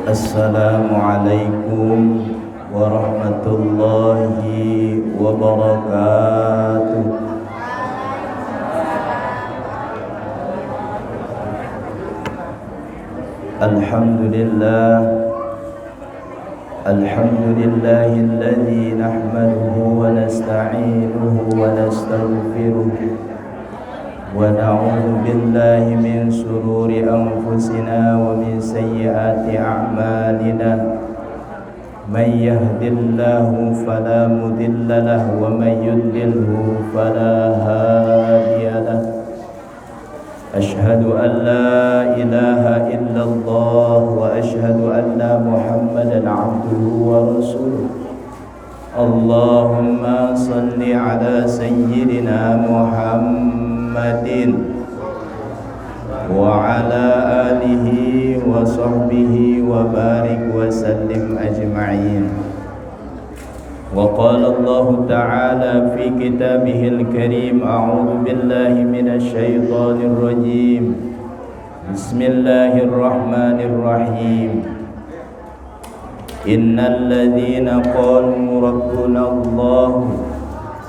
Assalamualaikum warahmatullahi wabarakatuh. Alhamdulillahilladzi nahmaduhu wa nasta'inuhu wa nastaghfiruh wa na'udzu billahi min shururi anfusina wa min sayyiati a'malina. Man yahdihillahu fala mudilla lahu wa man yudlilhu fala hadiya lahu. Ashhadu an la ilaha illallah wa ashhadu anna Muhammadan abduhu wa rasuluh. Allahumma salli ala sayyidina Muhammadin wa ala alihi wa sahbihi wa barik wa sallim ajma'in. Wa qala Allah ta'ala fi kitabihil karim, a'udzu billahi minasy syaithanir rajim. Bismillahirrahmanirrahim. Innal ladzina qalu rabbuna Allah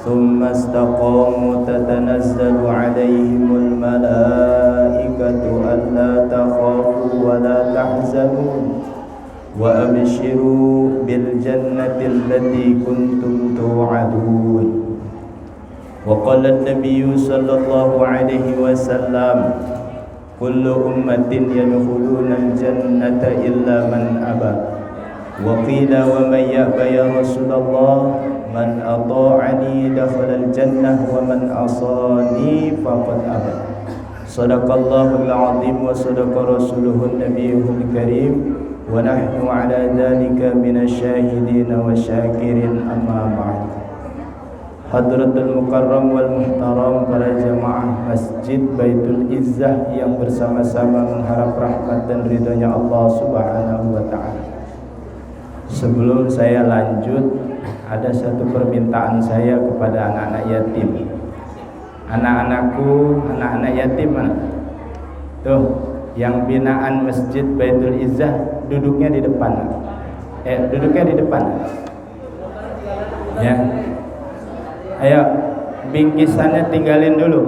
thumma istaqamu tatanazzalu 'alaihimul malaikatu alla takhafu wa la tahzanu wa abshiru bil jannati allati kuntum tu'adun. Wa qala an-nabiyyu sallallahu alaihi wasallam, kullu ummatin yadkhuluna al-jannata illa man aba. Wa qila wa man ya'ba ya Rasulullah, man ata'ani dakhala al-jannah wa man asani faqad aba. Sadaqallahul azim wa sadaqa rasuluhun nabiyyul karim. Wa nahnu ala dhalika minasyahidin wa syakirin, amma ba'd. Hadratul mukarram wal muhtaram, para jamaah Masjid Baitul Izzah yang bersama-sama mengharap rahmat dan ridhonya Allah Subhanahu wa ta'ala. Sebelum saya lanjut, ada satu permintaan saya kepada anak-anak yatim. Anak-anakku, anak-anak yatim mana? Tuh, yang binaan Masjid Baitul Izzah duduknya di depan. Duduknya di depan. Ya. Ayo, bingkisannya tinggalin dulu.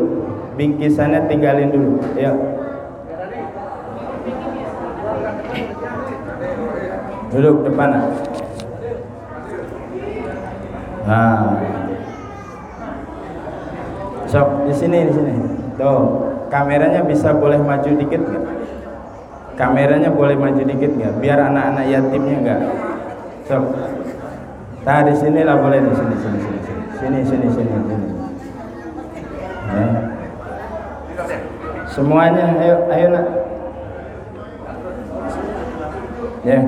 Bingkisannya tinggalin dulu. Ayo. Duduk depan. Nah. Sok di sini. Tuh, kameranya bisa boleh maju dikit nggak? Kameranya boleh maju dikit nggak? Biar anak-anak yatimnya nggak. Sok. Nah, di sini lah boleh, di sini. Sini. Ya. Semuanya, ayo nak. Ya,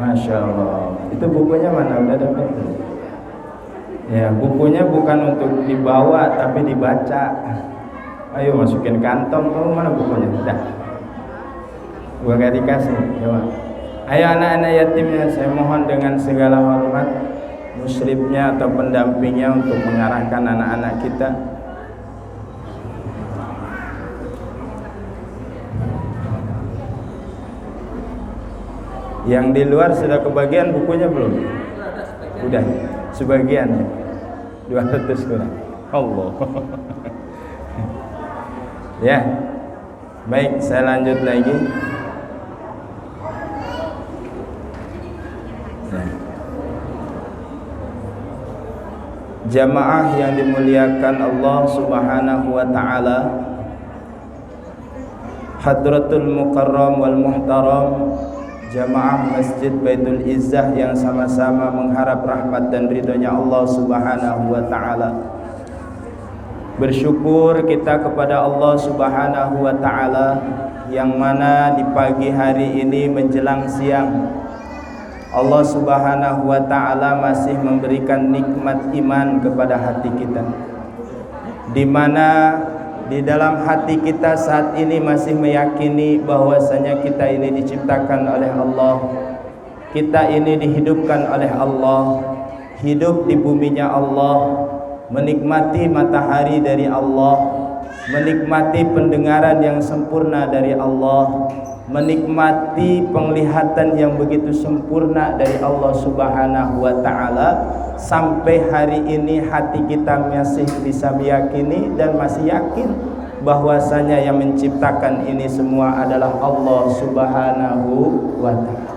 masya Allah. Itu bukunya mana? Udah dapat? Ya, bukunya bukan untuk dibawa tapi dibaca. Ayo masukin kantong. Kamu mana bukunya? Dah. Gua gak dikasih. Coba. Ayo anak-anak yatimnya, saya mohon dengan segala hormat musyrifnya atau pendampingnya untuk mengarahkan anak-anak kita. Yang di luar sudah kebagian bukunya belum? Udah, sebagian. 200 kurang. Allah. Ya. Baik, saya lanjut lagi. Jamaah yang dimuliakan Allah Subhanahu wa ta'ala, Hadratul Mukarram wal Muhtaram, jamaah Masjid Baitul Izzah yang sama-sama mengharap rahmat dan ridhonya Allah Subhanahu wa ta'ala. Bersyukur kita kepada Allah Subhanahu wa ta'ala yang mana di pagi hari ini menjelang siang Allah Subhanahu wa ta'ala masih memberikan nikmat iman kepada hati kita, di mana di dalam hati kita saat ini masih meyakini bahwasanya kita ini diciptakan oleh Allah, kita ini dihidupkan oleh Allah, hidup di buminya Allah, menikmati matahari dari Allah, menikmati pendengaran yang sempurna dari Allah, menikmati penglihatan yang begitu sempurna dari Allah Subhanahu wa Ta'ala. Sampai hari ini hati kita masih bisa meyakini dan masih yakin bahwasanya yang menciptakan ini semua adalah Allah Subhanahu wa Ta'ala.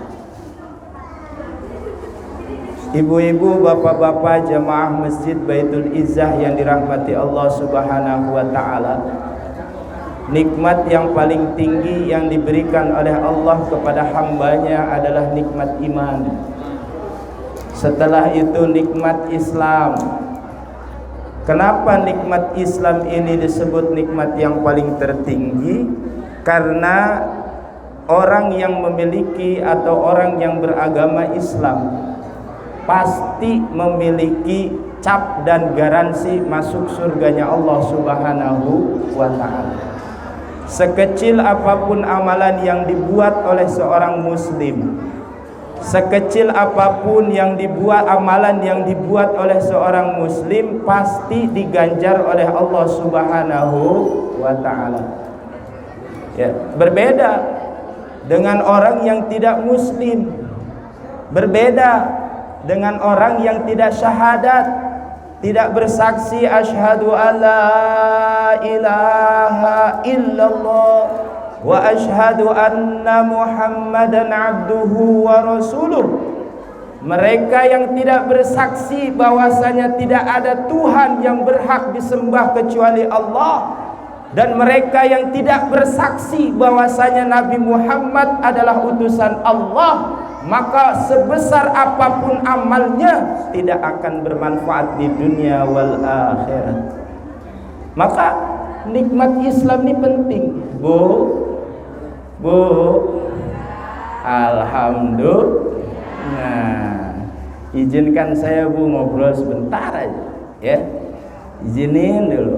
Ibu-ibu, bapak-bapak, jamaah Masjid Baitul Izzah yang dirahmati Allah Subhanahu wa Ta'ala, nikmat yang paling tinggi yang diberikan oleh Allah kepada hambanya adalah nikmat iman. Setelah itu nikmat Islam. Kenapa nikmat Islam ini disebut nikmat yang paling tertinggi? Karena orang yang memiliki atau orang yang beragama Islam pasti memiliki cap dan garansi masuk surganya Allah Subhanahu wa Ta'ala. Sekecil apapun amalan yang dibuat oleh seorang muslim, sekecil apapun yang dibuat, amalan yang dibuat oleh seorang muslim pasti diganjar oleh Allah Subhanahu wa Ta'ala. Ya, berbeda dengan orang yang tidak muslim, berbeda dengan orang yang tidak syahadat, tidak bersaksi asyhadu alla ilaha illallah wa asyhadu anna muhammadan abduhu wa rasuluh. Mereka yang tidak bersaksi bahwasanya tidak ada Tuhan yang berhak disembah kecuali Allah, dan mereka yang tidak bersaksi bahwasanya Nabi Muhammad adalah utusan Allah, maka sebesar apapun amalnya tidak akan bermanfaat di dunia wal akhirat. Maka nikmat Islam ini penting, Bu. Alhamdulillah. Izinkan saya, Bu, ngobrol sebentar aja, ya. Izinin dulu,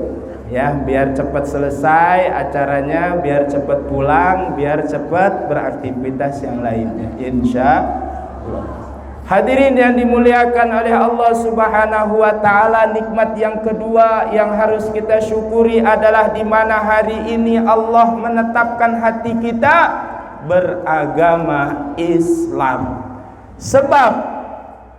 ya, biar cepat selesai acaranya, biar cepat pulang, biar cepat beraktivitas yang lainnya, insya Allah. Hadirin yang dimuliakan oleh Allah Subhanahu wa Ta'ala, nikmat yang kedua yang harus kita syukuri adalah di mana hari ini Allah menetapkan hati kita beragama Islam. Sebab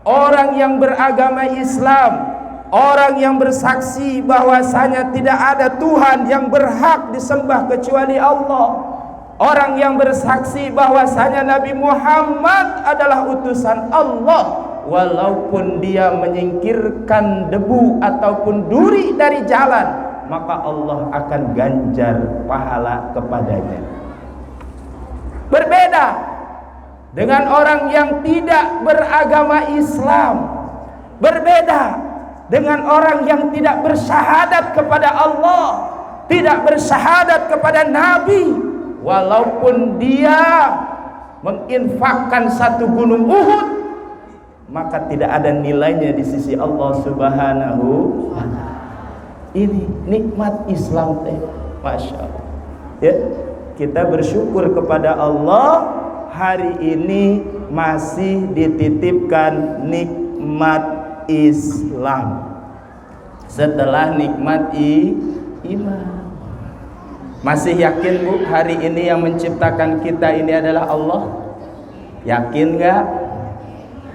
orang yang beragama Islam, orang yang bersaksi bahwasanya tidak ada Tuhan yang berhak disembah kecuali Allah, orang yang bersaksi bahwasanya Nabi Muhammad adalah utusan Allah, walaupun dia menyingkirkan debu ataupun duri dari jalan, maka Allah akan ganjar pahala kepadanya. Berbeda dengan orang yang tidak beragama Islam, berbeda dengan orang yang tidak bersyahadat kepada Allah, tidak bersyahadat kepada Nabi, walaupun dia menginfakkan satu gunung Uhud, maka tidak ada nilainya di sisi Allah Subhanahu wa Ta'ala. Ini nikmat Islam teh, Masya Allah. Ya, kita bersyukur kepada Allah hari ini masih dititipkan nikmat Islam setelah nikmat iman. Masih yakin, Bu, hari ini yang menciptakan kita ini adalah Allah? Yakin gak?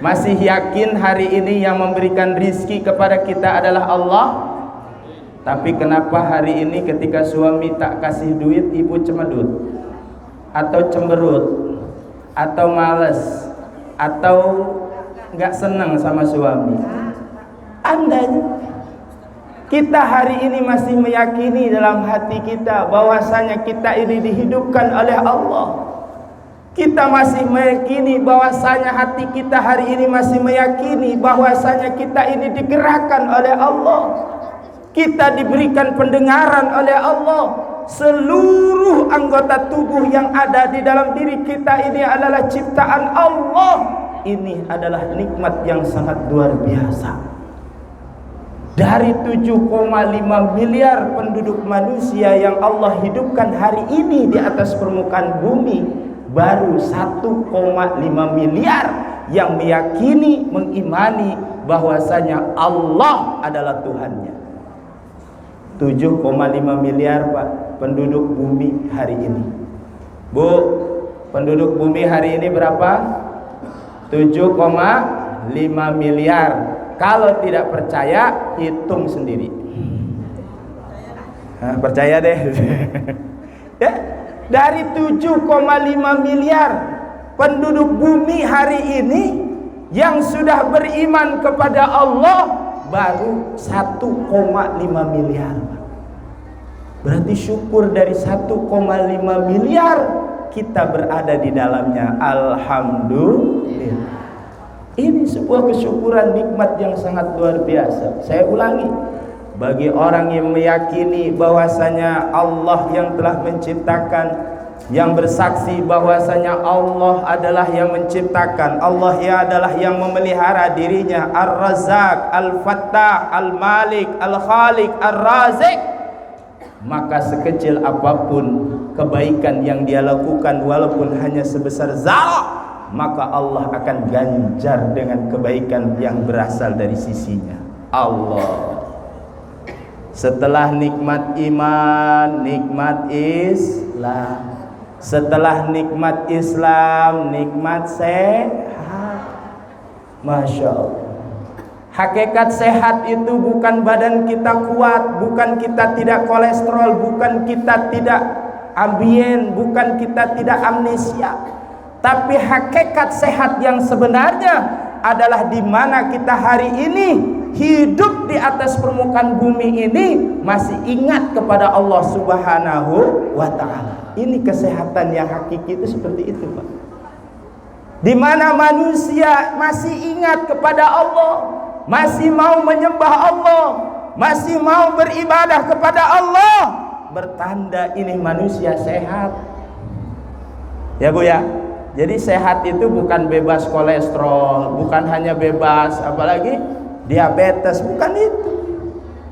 Masih yakin hari ini yang memberikan rizki kepada kita adalah Allah? Tapi kenapa hari ini ketika suami tak kasih duit, ibu cemedut atau cemberut atau males atau gak senang sama suami? Andainya kita hari ini masih meyakini dalam hati kita bahwasanya kita ini dihidupkan oleh Allah, kita masih meyakini bahwasanya hati kita hari ini masih meyakini bahwasanya kita ini digerakkan oleh Allah, kita diberikan pendengaran oleh Allah, seluruh anggota tubuh yang ada di dalam diri kita ini adalah ciptaan Allah. Ini adalah nikmat yang sangat luar biasa. Dari 7,5 miliar penduduk manusia yang Allah hidupkan hari ini di atas permukaan bumi, baru 1,5 miliar yang meyakini, mengimani bahwasanya Allah adalah Tuhannya. 7,5 miliar, Pak, penduduk bumi hari ini. Bu, Penduduk bumi hari ini berapa? 7,5 miliar. Kalau tidak percaya, hitung sendiri. Percaya deh. Ya, dari 7,5 miliar penduduk bumi hari ini yang sudah beriman kepada Allah baru 1,5 miliar. Berarti syukur dari 1,5 miliar kita berada di dalamnya. Alhamdulillah. Ini sebuah kesyukuran, nikmat yang sangat luar biasa. Saya ulangi, bagi orang yang meyakini bahwasanya Allah yang telah menciptakan, yang bersaksi bahwasanya Allah adalah yang menciptakan, Allah ya adalah yang memelihara dirinya, Ar-Razzaq, Al-Fattah, Al-Malik, Al-Khaliq, Ar-Razik, maka sekecil apapun kebaikan yang dia lakukan walaupun hanya sebesar zarah, maka Allah akan ganjar dengan kebaikan yang berasal dari sisinya. Allah. Setelah nikmat iman, nikmat Islam. Setelah nikmat Islam, nikmat sehat. Masya Allah. Hakikat sehat itu bukan badan kita kuat, bukan kita tidak kolesterol, bukan kita tidak ambien, bukan kita tidak amnesia. Tapi hakikat sehat yang sebenarnya adalah di mana kita hari ini hidup di atas permukaan bumi ini masih ingat kepada Allah Subhanahu wa ta'ala. Ini kesehatan yang hakiki itu seperti itu, Pak. Di mana manusia masih ingat kepada Allah, masih mau menyembah Allah, masih mau beribadah kepada Allah, bertanda ini manusia sehat. Ya Bu ya. Jadi sehat itu bukan bebas kolesterol, bukan hanya bebas apalagi diabetes, bukan itu.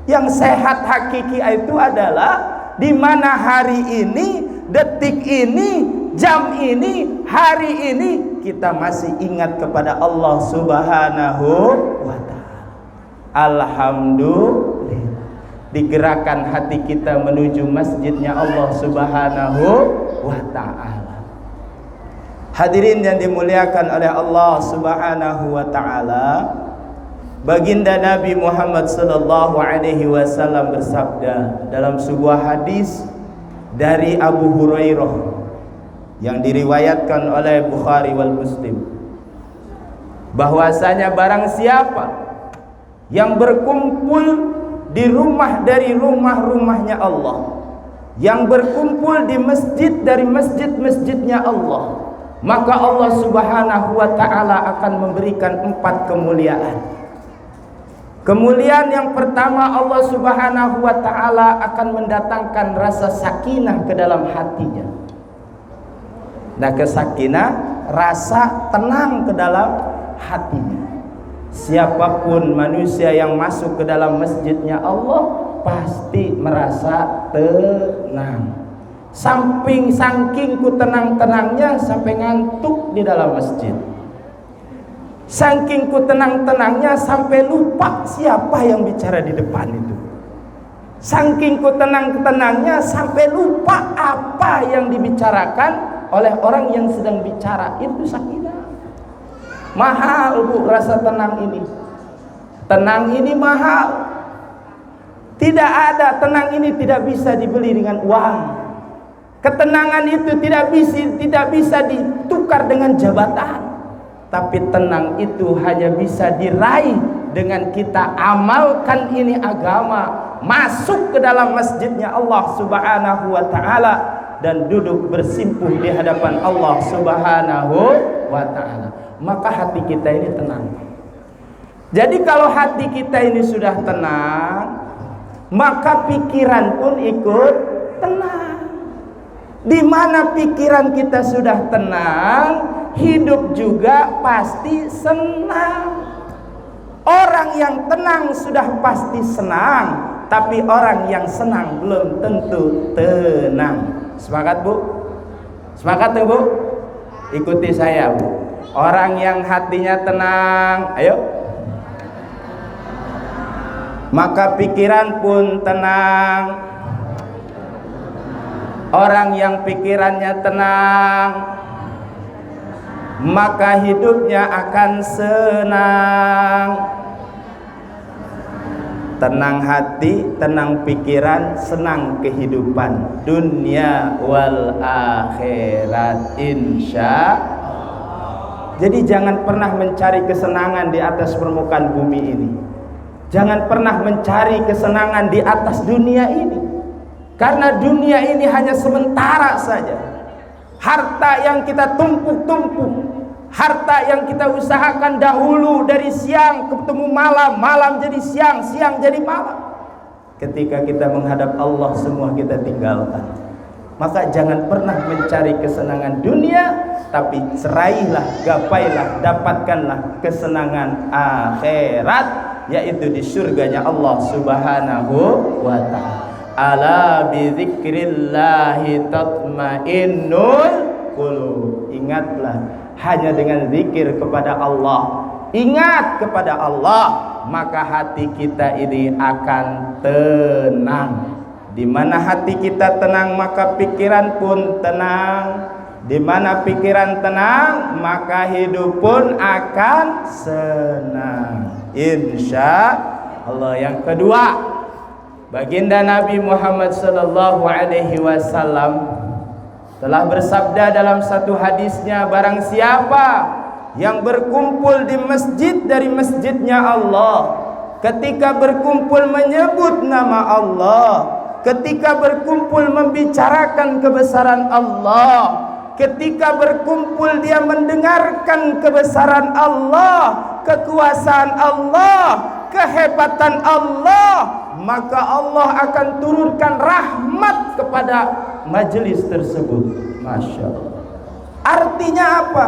Yang sehat hakiki itu adalah di mana hari ini, detik ini, jam ini, hari ini kita masih ingat kepada Allah Subhanahu wa ta'ala. Alhamdulillah. Digerakkan hati kita menuju masjidnya Allah Subhanahu wa ta'ala. Hadirin yang dimuliakan oleh Allah Subhanahu wa ta'ala, baginda Nabi Muhammad sallallahu alaihi wasallam bersabda dalam sebuah hadis dari Abu Hurairah yang diriwayatkan oleh Bukhari wal Muslim, bahwasanya barang siapa yang berkumpul di rumah dari rumah-rumahnya Allah, yang berkumpul di masjid dari masjid-masjidnya Allah, maka Allah Subhanahu wa ta'ala akan memberikan 4 kemuliaan. Kemuliaan yang pertama, Allah Subhanahu wa ta'ala akan mendatangkan rasa sakinah ke dalam hatinya. Nah, kesakinah, rasa tenang ke dalam hatinya. Siapapun manusia yang masuk ke dalam masjidnya Allah pasti merasa tenang. Saking ku tenang-tenangnya sampai ngantuk di dalam masjid. Saking ku tenang-tenangnya sampai lupa siapa yang bicara di depan itu. Saking ku tenang-tenangnya sampai lupa apa yang dibicarakan oleh orang yang sedang bicara. Itu sakinah. Mahal Bu rasa tenang ini. Tenang ini mahal. Tidak ada, tenang ini tidak bisa dibeli dengan uang. Ketenangan itu tidak bisa ditukar dengan jabatan. Tapi tenang itu hanya bisa diraih dengan kita amalkan ini agama, masuk ke dalam masjidnya Allah Subhanahu wa ta'ala dan duduk bersimpuh di hadapan Allah Subhanahu wa ta'ala. Maka hati kita ini tenang. Jadi kalau hati kita ini sudah tenang, maka pikiran pun ikut tenang. Di mana pikiran kita sudah tenang, hidup juga pasti senang. Orang yang tenang sudah pasti senang, tapi orang yang senang belum tentu tenang. Sepakat Bu? Sepakat tuh Bu? Ikuti saya Bu. Orang yang hatinya tenang, ayo, maka pikiran pun tenang. Orang yang pikirannya tenang, maka hidupnya akan senang. Tenang hati, tenang pikiran, senang kehidupan dunia wal akhirat insya. Jadi jangan pernah mencari kesenangan di atas permukaan bumi ini. Jangan pernah mencari kesenangan di atas dunia ini, karena dunia ini hanya sementara saja. Harta yang kita tumpuk-tumpuk, harta yang kita usahakan dahulu dari siang ketemu malam, malam jadi siang, siang jadi malam. Ketika kita menghadap Allah, semua kita tinggalkan. Maka jangan pernah mencari kesenangan dunia, tapi cerailah, gapailah, dapatkanlah kesenangan akhirat, yaitu di surganya Allah Subhanahu wa ta'ala. Ala bi dzikrillahi tatmainnul qulub. Ingatlah, hanya dengan zikir kepada Allah, ingat kepada Allah, maka hati kita ini akan tenang. Di mana hati kita tenang, maka pikiran pun tenang. Di mana pikiran tenang, maka hidup pun akan senang, insya Allah. Yang kedua, baginda Nabi Muhammad sallallahu alaihi wasallam telah bersabda dalam satu hadisnya, barang siapa yang berkumpul di masjid dari masjidnya Allah, ketika berkumpul menyebut nama Allah, ketika berkumpul membicarakan kebesaran Allah, ketika berkumpul dia mendengarkan kebesaran Allah, kekuasaan Allah, kehebatan Allah, maka Allah akan turunkan rahmat kepada majelis tersebut. Masya Allah. Artinya apa?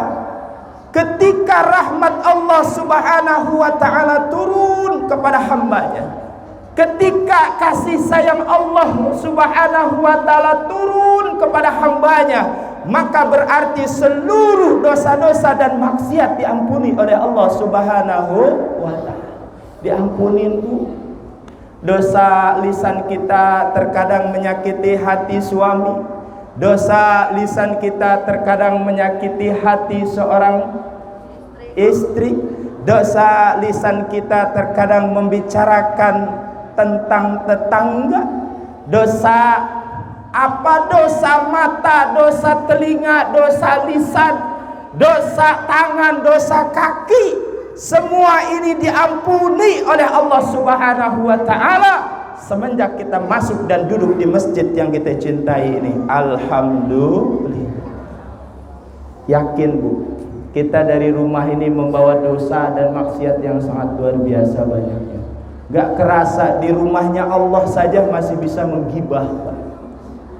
Ketika rahmat Allah Subhanahu wa ta'ala turun kepada hambanya, ketika kasih sayang Allah Subhanahu wa ta'ala turun kepada hambanya, maka berarti seluruh dosa-dosa dan maksiat diampuni oleh Allah Subhanahu wa ta'ala. Diampunin Bu. Dosa lisan kita terkadang menyakiti hati suami, dosa lisan kita terkadang menyakiti hati seorang istri, dosa lisan kita terkadang membicarakan tentang tetangga, dosa apa? Dosa mata, dosa telinga, dosa lisan, dosa tangan, dosa kaki. Semua ini diampuni oleh Allah Subhanahu wa ta'ala semenjak kita masuk dan duduk di masjid yang kita cintai ini. Alhamdulillah. Yakin Bu, kita dari rumah ini membawa dosa dan maksiat yang sangat luar biasa banyaknya. Gak kerasa di rumahnya Allah saja masih bisa menggibah.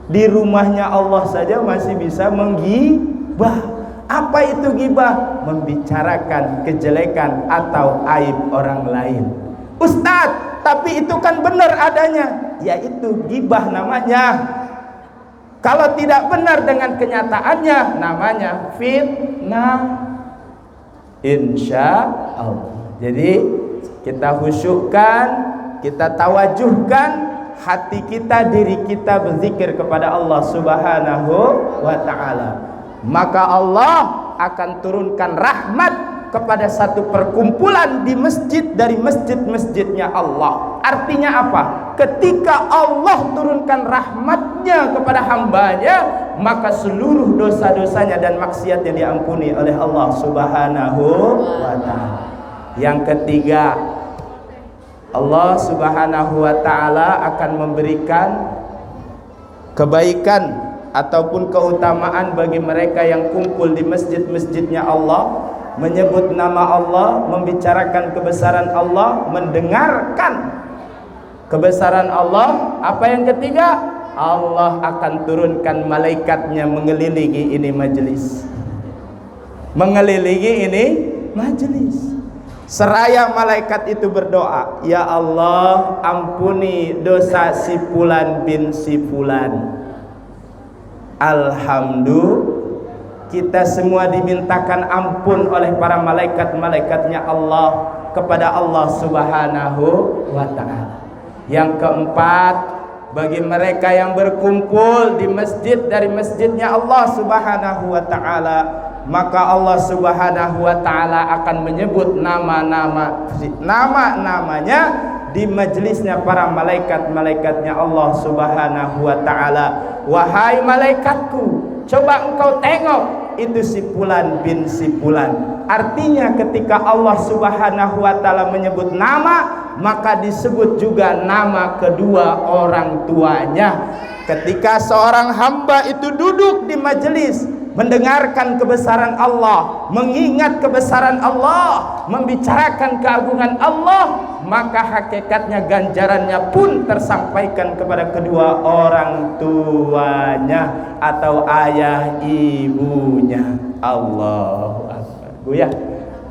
Di rumahnya Allah saja masih bisa menggibah. Apa itu gibah? Membicarakan kejelekan atau aib orang lain. Ustadz, tapi itu kan benar adanya. Ya itu gibah namanya. Kalau tidak benar dengan kenyataannya, namanya fitnah. Insya Allah. Jadi kita khusyukkan, kita tawajuhkan hati kita, diri kita berzikir kepada Allah Subhanahu wa ta'ala. Maka Allah akan turunkan rahmat kepada satu perkumpulan di masjid dari masjid-masjidnya Allah. Artinya apa? Ketika Allah turunkan rahmatnya kepada hambanya, maka seluruh dosa-dosanya dan maksiatnya diampuni oleh Allah Subhanahu wa ta'ala. Yang ketiga, Allah Subhanahu wa ta'ala akan memberikan kebaikan ataupun keutamaan bagi mereka yang kumpul di masjid-masjidnya Allah, menyebut nama Allah, membicarakan kebesaran Allah, mendengarkan kebesaran Allah. Apa yang ketiga? Allah akan turunkan malaikatnya mengelilingi ini majelis, mengelilingi ini majelis. Seraya malaikat itu berdoa, ya Allah, ampuni dosa si fulan bin si fulan. Alhamdulillah, kita semua dimintakan ampun oleh para malaikat-malaikatnya Allah kepada Allah Subhanahu wa ta'ala. Yang keempat, bagi mereka yang berkumpul di masjid dari masjidnya Allah Subhanahu wa ta'ala, maka Allah Subhanahu wa taala akan menyebut nama-namanya di majelisnya para malaikat-malaikatnya Allah Subhanahu wa taala. Wahai malaikatku, coba engkau tengok itu si Fulan bin si Fulan. Artinya ketika Allah Subhanahu wa taala menyebut nama, maka disebut juga nama kedua orang tuanya. Ketika seorang hamba itu duduk di majelis mendengarkan kebesaran Allah, mengingat kebesaran Allah, membicarakan keagungan Allah, maka hakikatnya ganjarannya pun tersampaikan kepada kedua orang tuanya atau ayah ibunya. Allahu Akbar. Ya.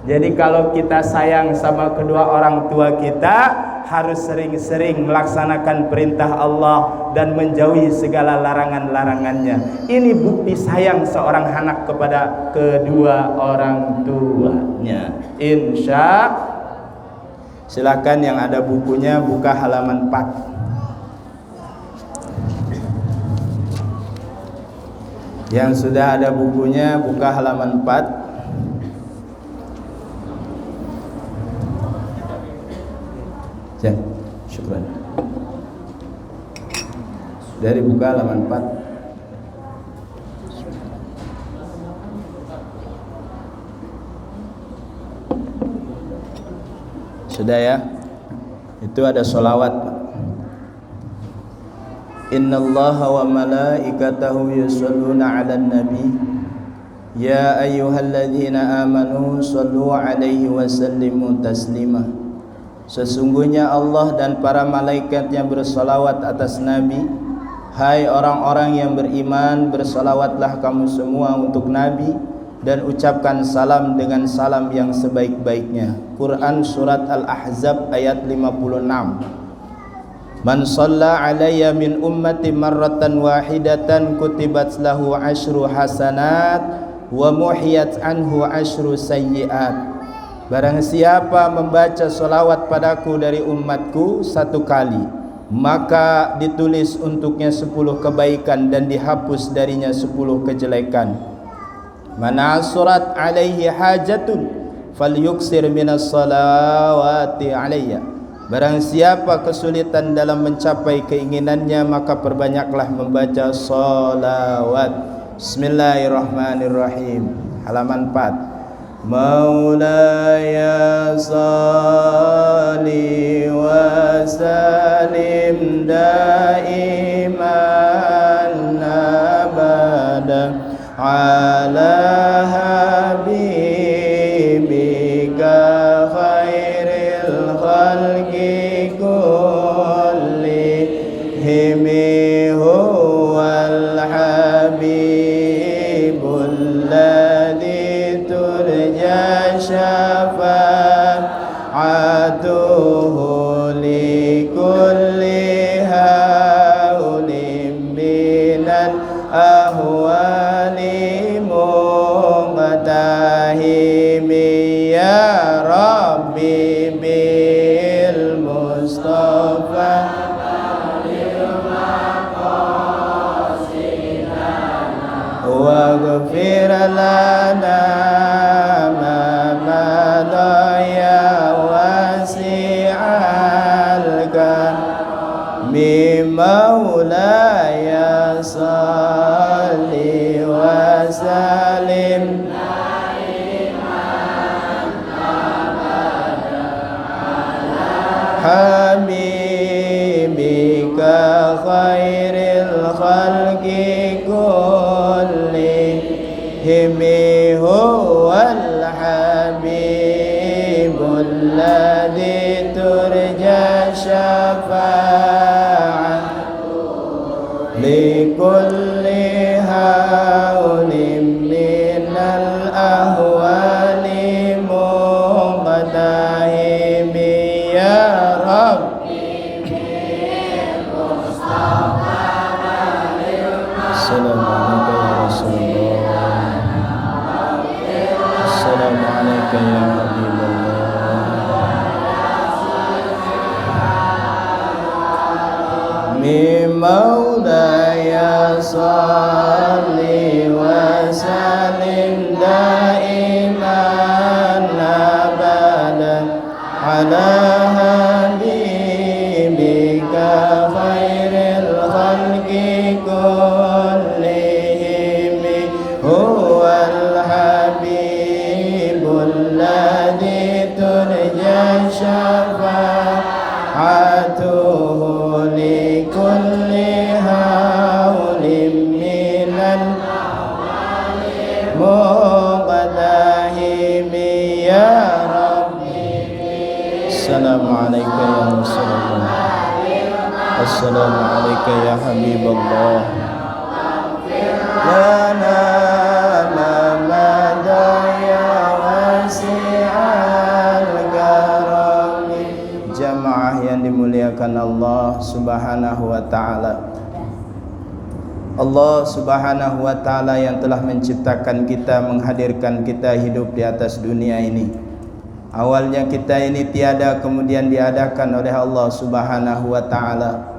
Jadi kalau kita sayang sama kedua orang tua kita, harus sering-sering melaksanakan perintah Allah dan menjauhi segala larangan-larangannya. Ini bukti sayang seorang anak kepada kedua orang tuanya. Insya. Silakan yang ada bukunya buka halaman 4. Yang sudah ada bukunya buka halaman 4. Ya, syukran. Dari buka halaman 4. Sudah ya? Itu ada sholawat. Innallaha wa malaikatahu yusholluna 'alan nabi. Ya ayyuhalladzina amanu shollu 'alaihi wa sallimu taslima. Sesungguhnya Allah dan para malaikatnya bersolawat atas Nabi. Hai orang-orang yang beriman, bersolawatlah kamu semua untuk Nabi, dan ucapkan salam dengan salam yang sebaik-baiknya. Quran surat Al-Ahzab ayat 56. Man shalla alayya min ummati marratan wahidatan kutibat lahu asyru hasanat wa muhiyat anhu asyru sayyiat. Barang siapa membaca solawat padaku dari umatku 1 kali, maka ditulis untuknya 10 kebaikan dan dihapus darinya 10 kejelekan. Mana surat alaihi hajatun falyuksir minas salawati alayya. Barang siapa kesulitan dalam mencapai keinginannya, maka perbanyaklah membaca solawat. Bismillahirrahmanirrahim. Halaman 4. Maulaya salli wa salim daiman abada ala habibika khairil khalqi kullihim huwal habibul ladzi syafa'atuhu li kulli haulim minal ahwali muqtahimi ya Rabbi bil Mustafa wa ghfir lana Maulaya salli wa salim habibika khairil khalqi kullihim huwal habibul ladzi turja syafa'ah likulli haulim minal ahwali muqtahimi ya Rabbi bil Mustafa Assalamualaikum ya Rasulullah. Assalamualaikum ya Habibullah. Maulaya salli wa sallim على حبيبك خير الخلق كلهم هو الحبيب الذي ترجى شفاعته لكل هول من المقتحم يا ربي. السلام عليك يا رسول الله. السلام عليك يا حبيب الله. لنا ما مدى يا واسع الكرم. Jamaah yang dimuliakan Allah Subhanahu wa taala. Allah Subhanahu wa taala yang telah menciptakan kita, menghadirkan kita hidup di atas dunia ini. Awalnya kita ini tiada, kemudian diadakan oleh Allah Subhanahu wa taala.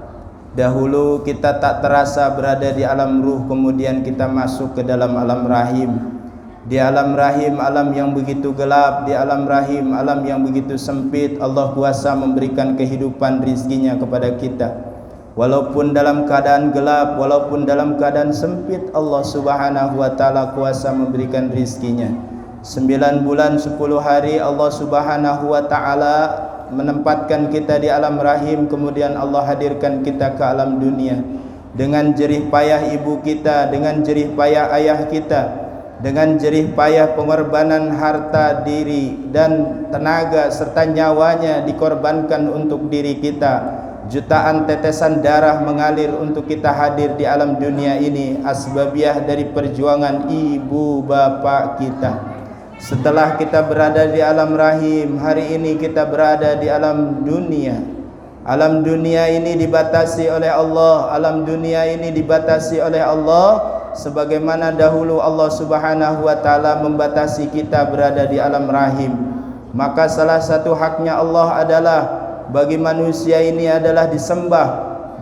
Dahulu kita tak terasa berada di alam ruh, kemudian kita masuk ke dalam alam rahim. Di alam rahim, alam yang begitu gelap, di alam rahim, alam yang begitu sempit, Allah kuasa memberikan kehidupan rizkinya kepada kita. Walaupun dalam keadaan gelap, walaupun dalam keadaan sempit, Allah Subhanahu wa taala kuasa memberikan rizkinya. 9 bulan 10 hari Allah Subhanahu wa taala menempatkan kita di alam rahim, kemudian Allah hadirkan kita ke alam dunia. Dengan jerih payah ibu kita, dengan jerih payah ayah kita, dengan jerih payah pengorbanan harta diri dan tenaga serta nyawanya dikorbankan untuk diri kita. Jutaan tetesan darah mengalir untuk kita hadir di alam dunia ini, asbabiah dari perjuangan ibu bapa kita. Setelah kita berada di alam rahim, hari ini kita berada di alam dunia. Alam dunia ini dibatasi oleh Allah. Alam dunia ini dibatasi oleh Allah, sebagaimana dahulu Allah Subhanahu wa taala membatasi kita berada di alam rahim. Maka salah satu haknya Allah adalah bagi manusia ini adalah disembah,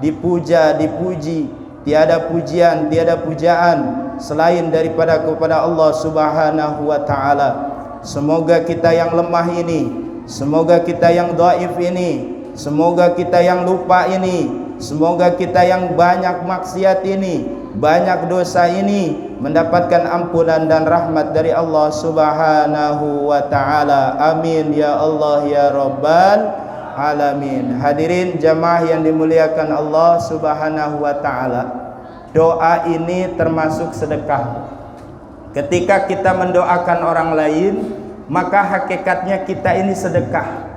dipuja, dipuji. Tiada pujian, tiada pujaan selain daripada kepada Allah Subhanahu wa taala. Semoga kita yang lemah ini, semoga kita yang dhaif ini, semoga kita yang lupa ini, semoga kita yang banyak maksiat ini, banyak dosa ini mendapatkan ampunan dan rahmat dari Allah Subhanahu wa taala. Amin ya Allah ya Rabbal alamin. Hadirin jamaah yang dimuliakan Allah Subhanahu wa taala, doa ini termasuk sedekah. Ketika kita mendoakan orang lain, maka hakikatnya kita ini sedekah.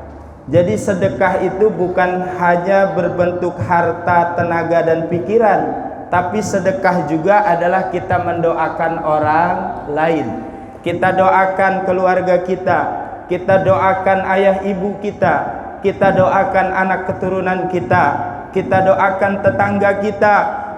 Jadi sedekah itu bukan hanya berbentuk harta, tenaga dan pikiran, tapi sedekah juga adalah kita mendoakan orang lain. Kita doakan keluarga kita doakan ayah ibu kita doakan anak keturunan kita doakan tetangga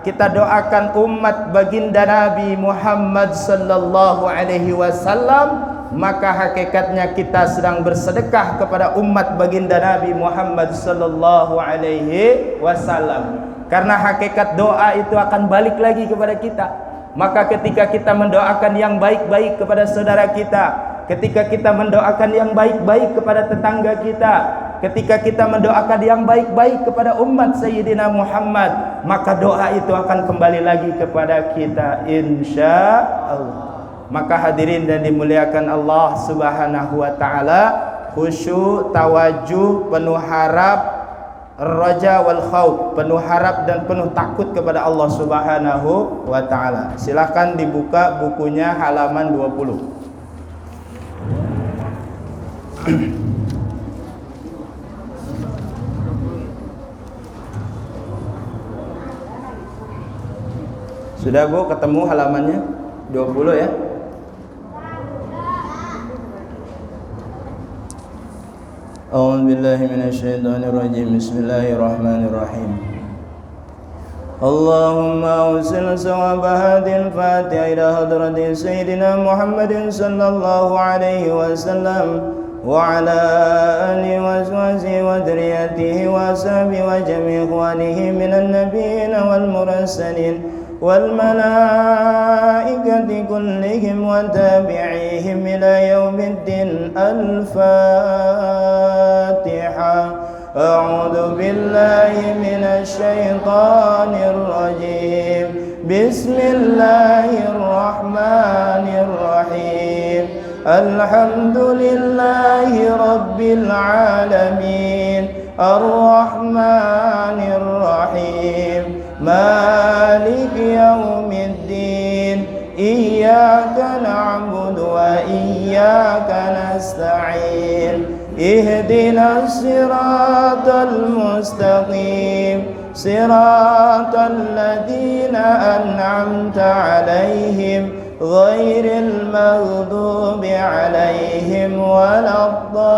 kita doakan umat baginda Nabi Muhammad sallallahu alaihi wasallam. Maka hakikatnya kita sedang bersedekah kepada umat baginda Nabi Muhammad sallallahu alaihi wasallam. Karena hakikat doa itu akan balik lagi kepada kita. Maka ketika kita mendoakan yang baik-baik kepada saudara kita, ketika kita mendoakan yang baik-baik kepada tetangga kita, ketika kita mendoakan yang baik-baik kepada umat Sayyidina Muhammad, maka doa itu akan kembali lagi kepada kita insya Allah. Maka hadirin dan dimuliakan Allah Subhanahu wa taala, khusyuk, tawajuh, penuh harap, raja wal khauf, penuh harap dan penuh takut kepada Allah Subhanahu wa taala. Silakan dibuka bukunya halaman 20. Sudah Bu, ketemu halamannya 20 ya. A'udzu billahi minasyaitonir rajim. Bismillahirrahmanirrahim. Allahumma awsil sawab hadhil Fatihah ila hadrati Sayyidina Muhammadin sallallahu alaihi wasallam wa ala alihi wa sahbihi wa dzurriyyatihi wa sahbihi wa jami' ikhwanihi minan nabiyyin wal mursalin wal malaikati kullihim wa tabi'ihim ila yaumiddin. Al-Fatihah. الفاتحة. أعوذ بالله من الشيطان الرجيم. بسم الله الرحمن الرحيم. الحمد لله رب العالمين الرحمن الرحيم مالك يوم الدين إياك نعبد وإياك نستعين اهدنا الصراط المستقيم صراط الذين أنعمت عليهم غير المغضوب عليهم ولا الضالين.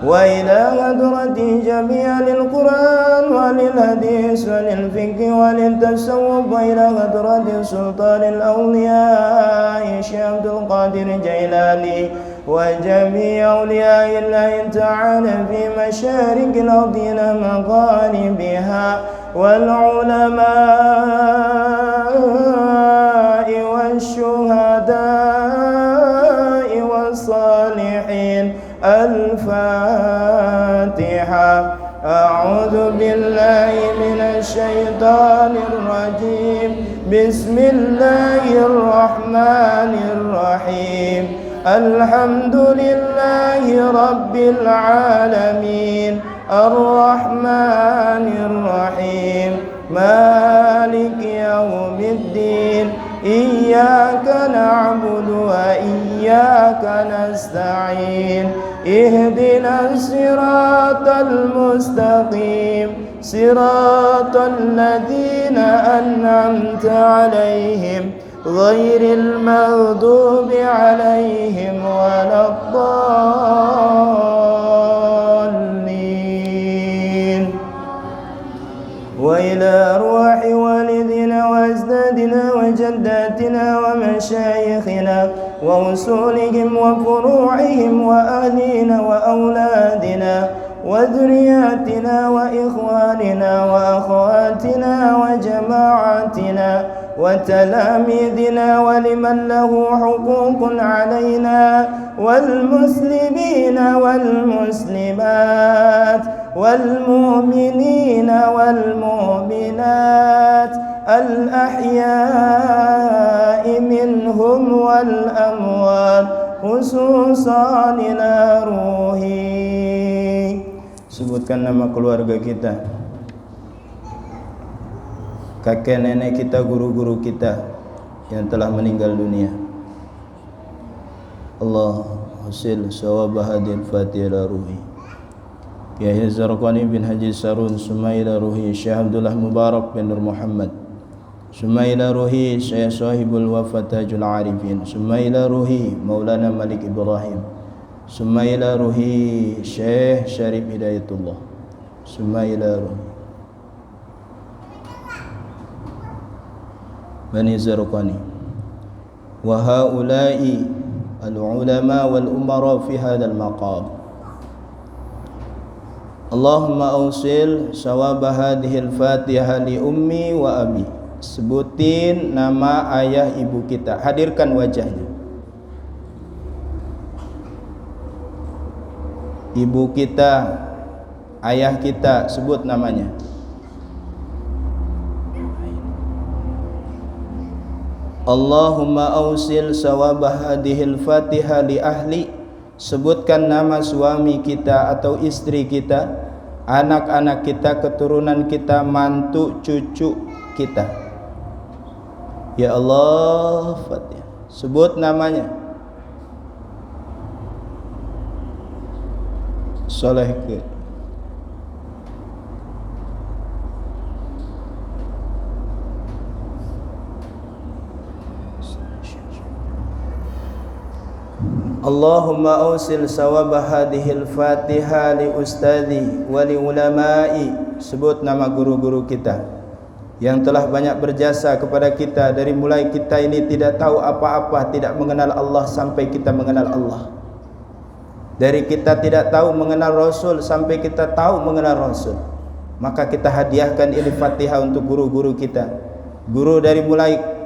وإلى حضرة جميع للقرآن وللحديث وللفقه وللتصوف وإلى حضرة سلطان الأولياء شيخ عبد القادر الجيلاني وجميع أولياء الله تعالى في مشارق الأرض إلى مغاربها والعلماء والشهداء والصالحين. الفاتحة. أعوذ بالله من الشيطان الرجيم. بسم الله الرحمن الرحيم. الحمد لله رب العالمين الرحمن الرحيم مالك يوم الدين إياك نعبد وإياك نستعين اهدنا الصراط المستقيم صراط الذين أنعمت عليهم غير المغضوب عليهم ولا الضالين. وإلى أرواح والدنا وأجدادنا وجداتنا ومشايخنا وأصولهم وفروعهم وأهلنا وأولادنا وذرياتنا وإخواننا وأخواتنا وجماعتنا وتلاميذنا ولمن له حقوق علينا والمسلمين والمسلمات والمؤمنين والمؤمنات الأحياء منهم والأموات خصوصا إلى روحي. Sebutkan nama keluarga kita, kakek nenek kita, guru-guru kita yang telah meninggal dunia. Allah hasil sawab hadil fatihah ruhi Yahya Zarqani bin Haji Sarun Sumaila ruhi Syekh Abdullah Mubarak bin Nur Muhammad Sumaila ruhi Syekh Sahibul Wafat Tajul Arifin Sumaila ruhi Maulana Malik Ibrahim Sumaila ruhi Syekh Syarif Hidayatullah Sumaila ruhi Bani Zarqani wa haula'i al-ulama wal umara fi hadzal maqam. Allahumma awsil sawab hadhil fatihah li ummi wa abi. Sebutin nama ayah ibu kita, hadirkan wajahnya. Ibu kita, ayah kita, sebut namanya. Allahumma awsil sawab hadhil fatihah li ahli. Sebutkan nama suami kita atau istri kita, anak-anak kita, keturunan kita, mantu, cucu kita. Ya Allah, Fatihah. Sebut namanya. Soleh ke Allahumma awsil sawab hadhil fatihah li ustadhi wa li ulama'i. Sebut nama guru-guru kita yang telah banyak berjasa kepada kita dari mulai kita ini tidak tahu apa-apa, tidak mengenal Allah sampai kita mengenal Allah. Dari kita tidak tahu mengenal Rasul sampai kita tahu mengenal Rasul. Maka kita hadiahkan ini Fatihah untuk guru-guru kita. Guru dari mulai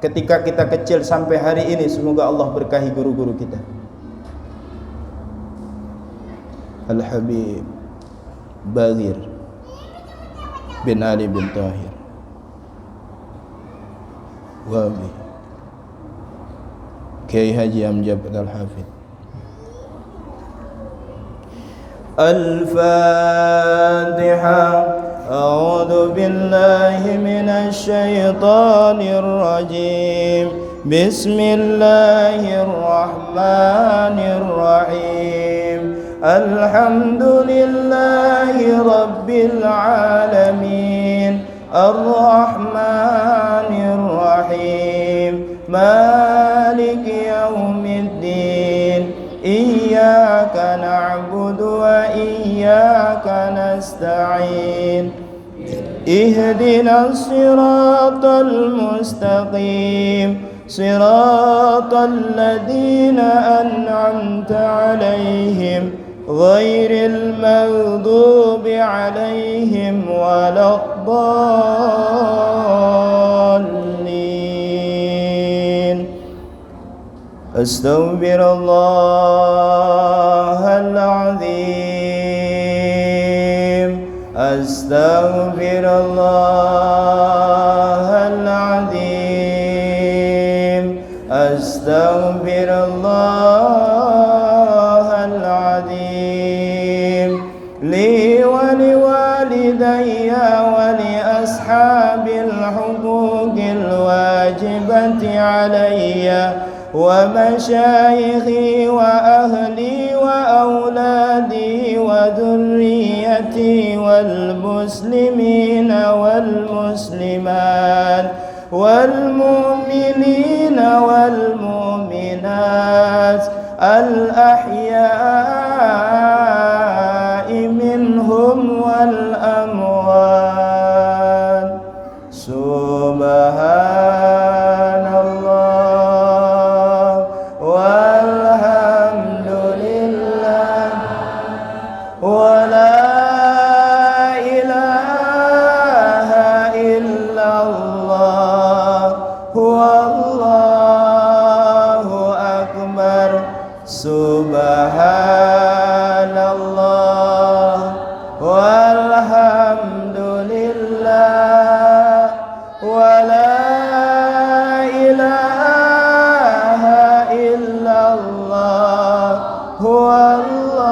ketika kita kecil sampai hari ini. Semoga Allah berkahi guru-guru kita. Al-Habib Baghir bin Ali bin Tahir Wabi Kiai Haji Amjad Al-Hafidh. Al-Fatiha. A'udzu billahi minasy syaithanir rajim. Bismillahirrahmanirrahim. Alhamdulillahi rabbil alamin. Ar-Rahmanir Rahim. Maliki yaumiddin. Iyyaka na'budu wa iyyaka nasta'in. Ihdinas siratal mustaqim. Siratal ladzina an'amta 'alaihim ghairil maghdubi 'alaihim waladdallin. Astaghfirullahal azim. Astaghfirullahal azim. Astaghfirullahal azim. Li wa liwalidayya wa li ashabil huquqil wajibati alayya wa masyayikhi wa ahli wa auladi wa dhurriyyati wal muslimina wal muslimat wal mu'minina wal mu'minat al ahya'i minhum wal amwat. Subhanallah walhamdulillah wa la ilaha illallah wallahu akbar. Subhanallah walhamdulillah wa la ilaha illallah wallahu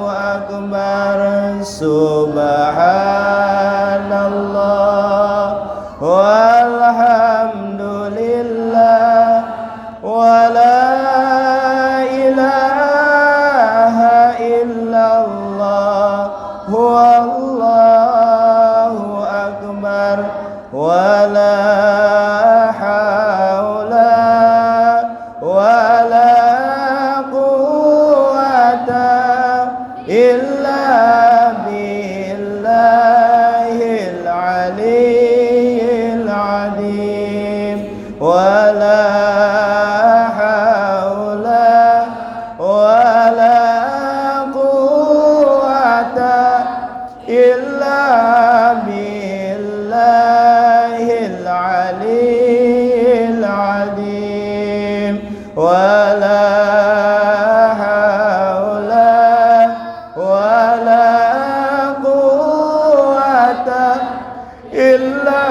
akbar. Subhanallah walhamdulillah wa la ilaha illallah wallahu akbar. Wa la haula wa la quwwata illa billahil aliyyil azim. Wa la haula wa la quwwata illa billahil aliyyil azim. Wa la haula wa la quwwata illa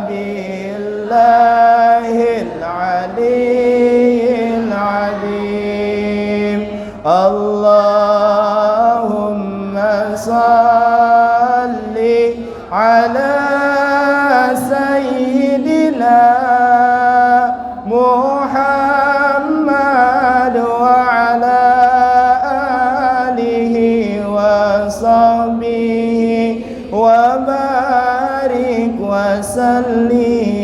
billahil aliyyil azim. Allahumma salli ala sayyidina Muhammad wa ala alihi wa sahbihi wa barik wa sallim.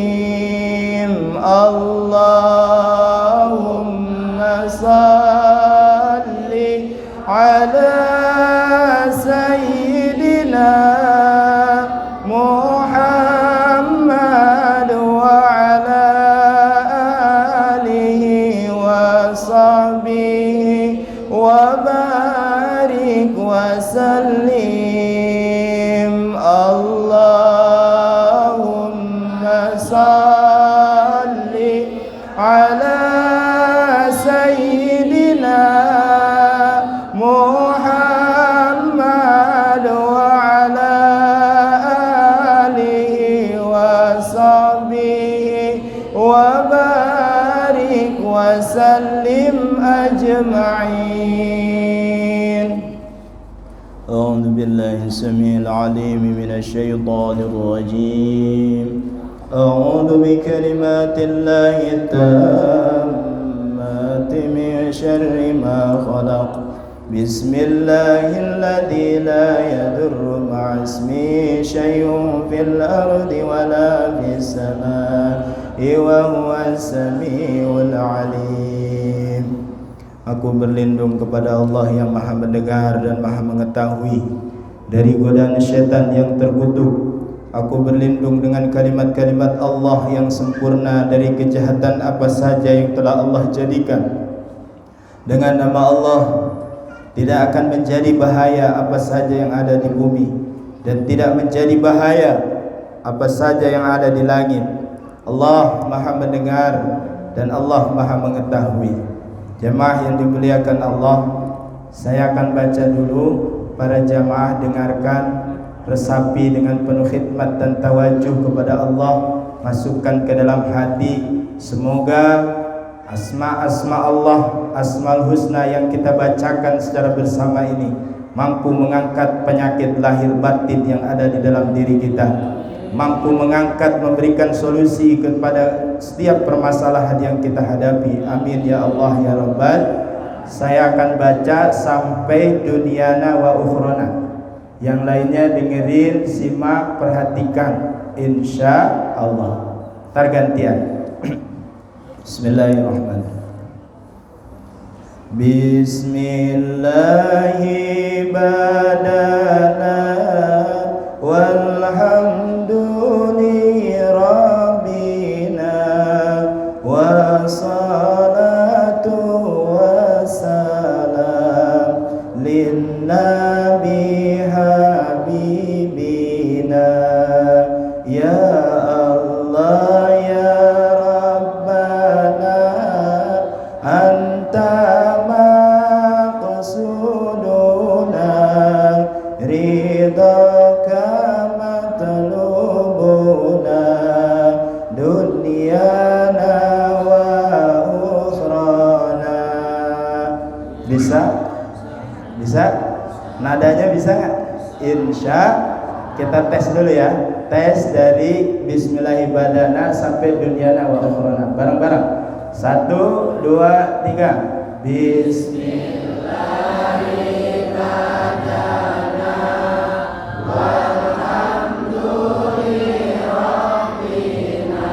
Allahumma salli ala sayyidina Muhammad wa ala alihi wa sahbihi wa barik wa sallim. Allahumma salli ala sayyidina Muhammad wa ala alihi wa sahbihi wa barik wa sallim ajma'in. أعوذ بالله السميع العليم من الشيطان الرجيم. أعوذ بكلمات الله التامات من شر ما خلق. بسم الله الذي لا يضر مع اسمه شيء في الأرض ولا في السماء وهو السميع العليم. Aku berlindung kepada Allah yang maha mendengar dan maha mengetahui dari godaan syaitan yang terkutuk. Aku berlindung dengan kalimat-kalimat Allah yang sempurna dari kejahatan apa saja yang telah Allah jadikan. Dengan nama Allah tidak akan menjadi bahaya apa saja yang ada di bumi, dan tidak menjadi bahaya apa saja yang ada di langit. Allah maha mendengar dan Allah maha mengetahui. Jemaah yang dimuliakan Allah, saya akan baca dulu. Para jemaah dengarkan, resapi dengan penuh khidmat dan tawajuh kepada Allah, masukkan ke dalam hati. Semoga asma-asma Allah, asmaul husna yang kita bacakan secara bersama ini mampu mengangkat penyakit lahir batin yang ada di dalam diri kita, mampu mengangkat, memberikan solusi kepada setiap permasalahan yang kita hadapi. Amin ya Allah ya Rabbal. Saya akan baca sampai dunyana wa ukhrona. Yang lainnya dengerin, simak, perhatikan, insya Allah. Tergantian. Bismillahirrahmanirrahim. Bismillahi badana walhamdulillahi rabbina wassalatu wassalam linnabi habibina ya Allah ya Rabbana anta maqsuduna ridhaka matlubuna dunyana wa ukhrana. Bisa? Bisa? Nadanya bisa nggak? Insya. Kita tes dulu ya. Tes dari Bismillahirrahmanirrahim sampai dunyana wa ukhrana. Bareng-bareng. 1, 2, 3. Bismillahirrahmanirrahim. Walhamdulillahi rabbina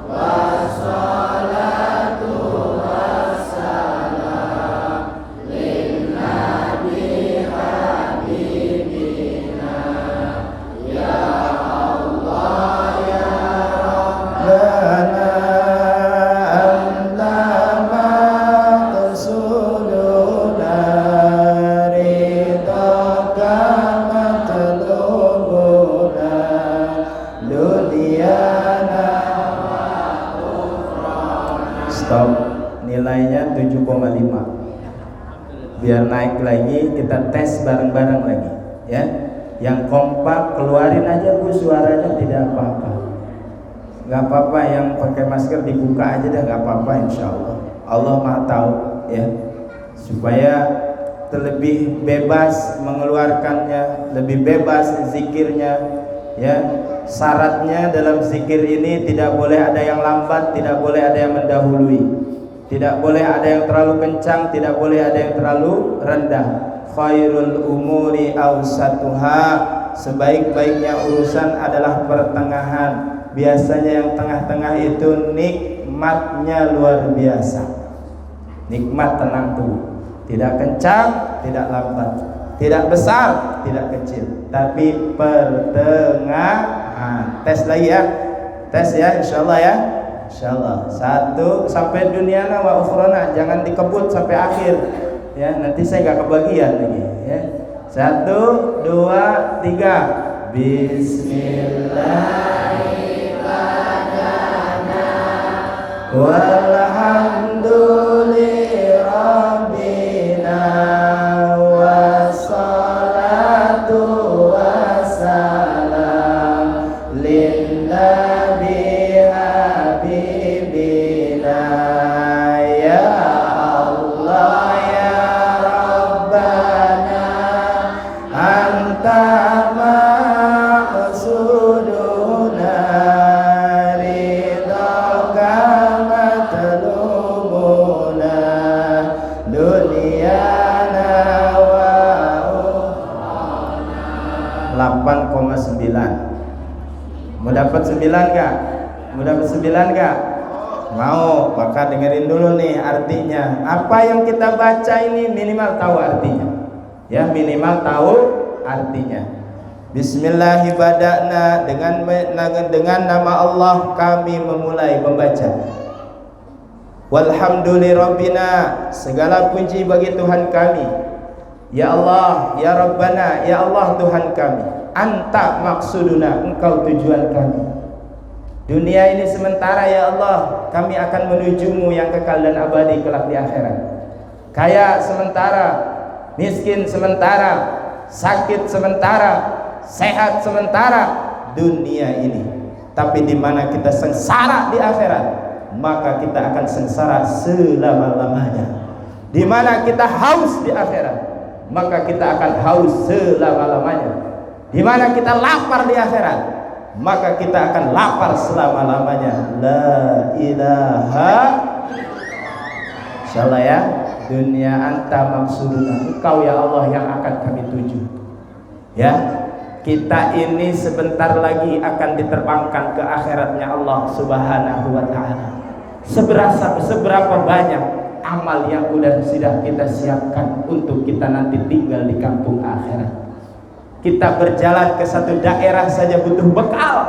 wassalatu wassalam linnabi habibina ya Allah ya Rabbana anta maqsuduna ridhaka matlubuna dunyana wa ukhrana. Stop. Nilainya 7,5. Biar naik lagi, kita tes bareng-bareng lagi ya. Yang kompak keluarin aja Bu suaranya, tidak apa-apa. Gak apa-apa yang pakai masker dibuka aja dah, gak apa-apa insya Allah. Allah maha tahu ya, supaya terlebih bebas mengeluarkannya, lebih bebas zikirnya ya. Syaratnya dalam zikir ini tidak boleh ada yang lambat, tidak boleh ada yang mendahului, tidak boleh ada yang terlalu kencang, tidak boleh ada yang terlalu rendah. Khairul umuri awsatuha, sebaik-baiknya urusan adalah pertengahan. Biasanya yang tengah-tengah itu nikmatnya luar biasa. Nikmat tenang tuh, tidak kencang, tidak lambat, tidak besar, tidak kecil, tapi pertengahan. Tes lagi ya, tes ya, insyaallah ya, insyaallah. 1 sampai dunyana wa ukhrana, jangan dikebut sampai akhir ya, nanti saya gak kebagian lagi ya. 1, 2, 3. Bismillahirrahmanirrahim. walhamdulillahirabbil wassalatu wassalam linnabi habibina ya Allah ya Rabbana anta maqsuduna ridhaka matlubuna dunyana wa 8,9. Mau dapat 9 gak? Mau dapat 9 gak? Mau, maka dengerin dulu nih artinya. Apa yang kita baca ini minimal tahu artinya. Ya, minimal tahu artinya. Bismillahirrahmanirrahim. Dengan nama Allah kami memulai membaca. Walhamdulillahirabbina, segala puji bagi Tuhan kami. Ya Allah, ya Rabbana, ya Allah Tuhan kami. Anta maksuduna, engkau tujuan kami. Dunia ini sementara ya Allah, kami akan menujumu yang kekal dan abadi kelak di akhirat. Kaya sementara, miskin sementara, sakit sementara, sehat sementara, dunia ini. Tapi di mana kita sengsara di akhirat, maka kita akan sengsara selama-lamanya. Di mana kita haus di akhirat, maka kita akan haus selama-lamanya. Di mana kita lapar di akhirat, maka kita akan lapar selama-lamanya. La ilaha insyaallah ya. Dunia anta maksuduna, engkau ya Allah yang akan kami tuju. Ya, kita ini sebentar lagi akan diterbangkan ke akhiratnya Allah Subhanahu wa taala. Seberapa banyak amal yang sudah kita siapkan untuk kita nanti tinggal di kampung akhirat. Kita berjalan ke satu daerah saja butuh bekal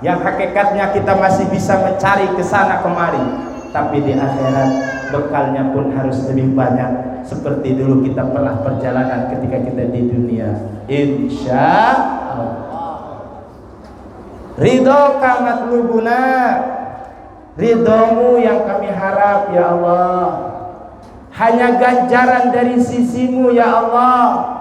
yang hakikatnya kita masih bisa mencari ke sana kemari, tapi di akhirat bekalnya pun harus lebih banyak seperti dulu kita pernah perjalanan ketika kita di dunia. Insya Allah. Ridho kamat lubuna, ridhomu yang kami harap ya Allah. Hanya ganjaran dari sisimu ya Allah.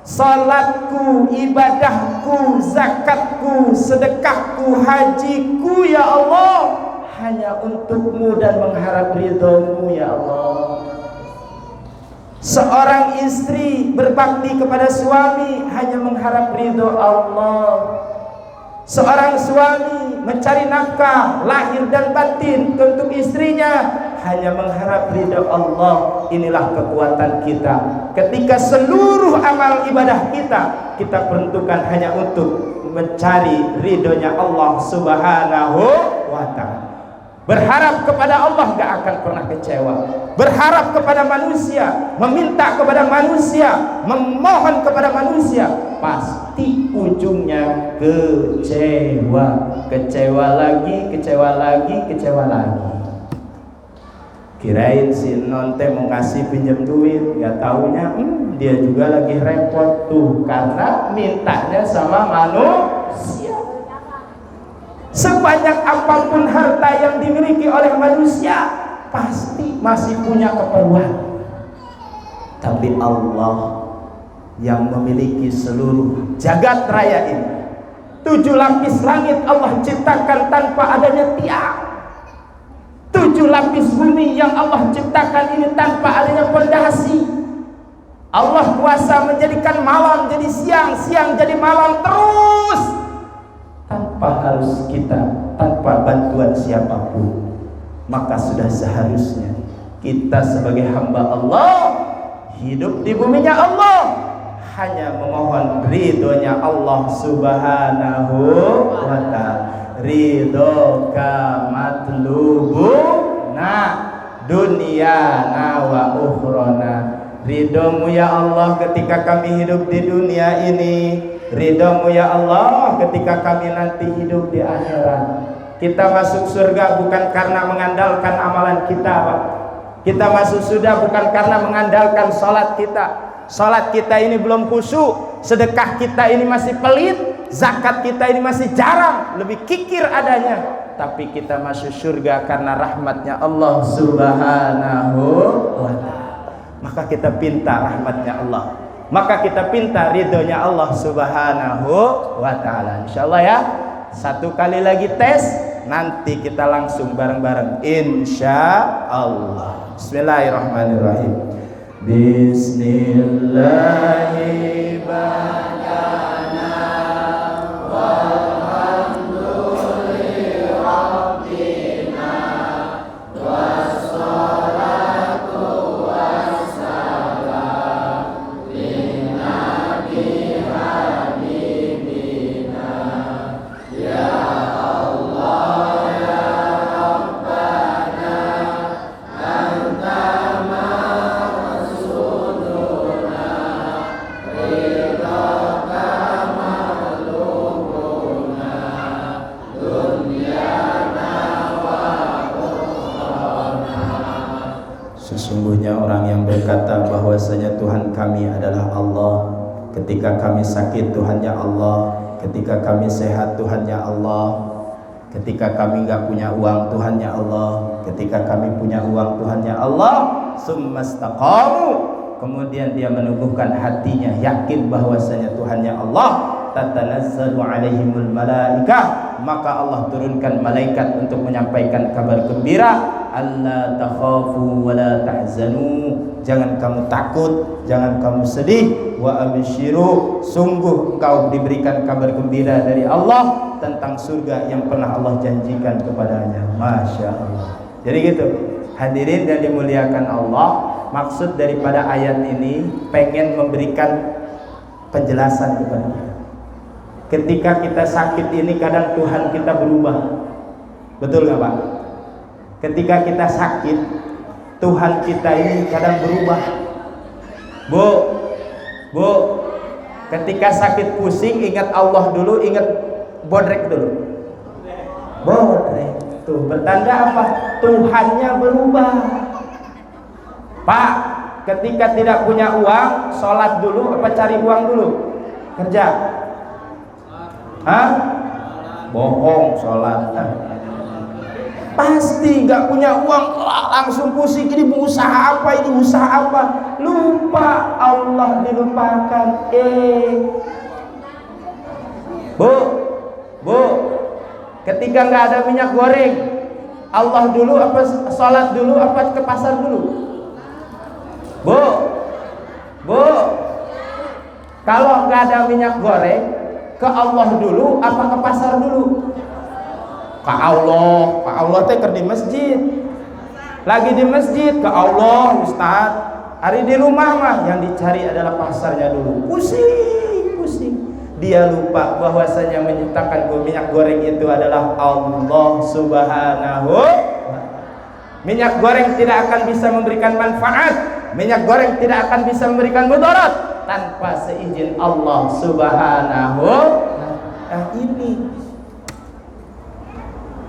Salatku, ibadahku, zakatku, sedekahku, hajiku ya Allah hanya untukmu dan mengharap ridhomu ya Allah. Seorang istri berbakti kepada suami hanya mengharap ridho Allah. Seorang suami mencari nafkah lahir dan batin untuk istrinya hanya mengharap ridho Allah. Inilah kekuatan kita ketika seluruh amal ibadah kita peruntukkan hanya untuk mencari ridhonya Allah Subhanahu wa ta'ala. Berharap kepada Allah gak akan pernah kecewa. Berharap kepada manusia, meminta kepada manusia, memohon kepada manusia, pasti ujungnya kecewa. Kecewa lagi, kecewa lagi, kecewa lagi. Kirain si nonte mau kasih pinjam duit, gak taunya dia juga lagi repot tuh karena mintanya sama manusia. Sebanyak apapun harta yang dimiliki oleh manusia, pasti masih punya keperluan. Tapi Allah yang memiliki seluruh jagat raya ini, 7 lapis langit Allah ciptakan tanpa adanya tiang. 7 lapis bumi yang Allah ciptakan ini tanpa adanya pondasi. Allah kuasa menjadikan malam jadi siang, siang jadi malam terus. Tanpa harus kita, tanpa bantuan siapapun. Maka sudah seharusnya kita sebagai hamba Allah hidup di buminya Allah hanya memohon ridhonya Allah Subhanahu wa ta'ala. Ridhoka matlubuna dunyana wa ukhrona. Ridhomu ya Allah ketika kami hidup di dunia ini, ridhomu ya Allah ketika kami nanti hidup di akhirat. Kita masuk surga bukan karena mengandalkan amalan kita, Pak. Kita masuk surga bukan karena mengandalkan salat kita. Salat kita ini belum khusyuk, sedekah kita ini masih pelit, zakat kita ini masih jarang, lebih kikir adanya, tapi kita masuk surga karena rahmatnya Allah Subhanahu wa ta'ala. Maka kita pinta rahmatnya Allah, maka kita pinta ridhonya Allah Subhanahu wa ta'ala. Insyaallah ya. Satu kali lagi tes, nanti kita langsung bareng-bareng insyaallah. Bismillahirrahmanirrahim. Bismillahirrahmanirrahim. Sesungguhnya orang yang berkata bahwasanya Tuhan kami adalah Allah, ketika kami sakit Tuhannya Allah, ketika kami sehat Tuhannya Allah, ketika kami enggak punya uang Tuhannya Allah, ketika kami punya uang Tuhannya Allah, summastaqamu, kemudian dia menumbuhkan hatinya yakin bahwasanya Tuhannya Allah, tatanazzalu alaihimul malaikah, maka Allah turunkan malaikat untuk menyampaikan kabar gembira. Alla takhafu wa la tahzanu, jangan kamu takut, jangan kamu sedih. Wa abshiru, sungguh engkau diberikan kabar gembira dari Allah tentang surga yang pernah Allah janjikan kepadanya. Masya Allah. Jadi gitu, hadirin yang dimuliakan Allah, maksud daripada ayat ini pengen memberikan penjelasan kepada kita. Ketika kita sakit ini kadang Tuhan kita berubah, betul nggak Pak? Ketika kita sakit, Tuhan kita ini kadang berubah. Bu, ketika sakit pusing ingat Allah dulu, ingat bodrek dulu. Bodrek, tuh bertanda apa? Tuhannya berubah. Pak, ketika tidak punya uang, sholat dulu apa cari uang dulu? Kerja? Hah? Bohong, sholat. Pasti gak punya uang, langsung pusing, ini usaha apa, ini usaha apa, lupa Allah dilupakan. Bu, ketika gak ada minyak goreng, Allah dulu apa sholat dulu apa ke pasar dulu? Bu, kalau gak ada minyak goreng, ke Allah dulu apa ke pasar dulu? Ke Allah teh di masjid. Lagi di masjid ke Allah Ustaz. Hari di rumah mah yang dicari adalah pasarnya dulu. Pusing. Dia lupa bahwasanya menciptakan minyak goreng itu adalah Allah Subhanahu. Minyak goreng tidak akan bisa memberikan manfaat, minyak goreng tidak akan bisa memberikan mudarat tanpa seizin Allah Subhanahu. Nah, ini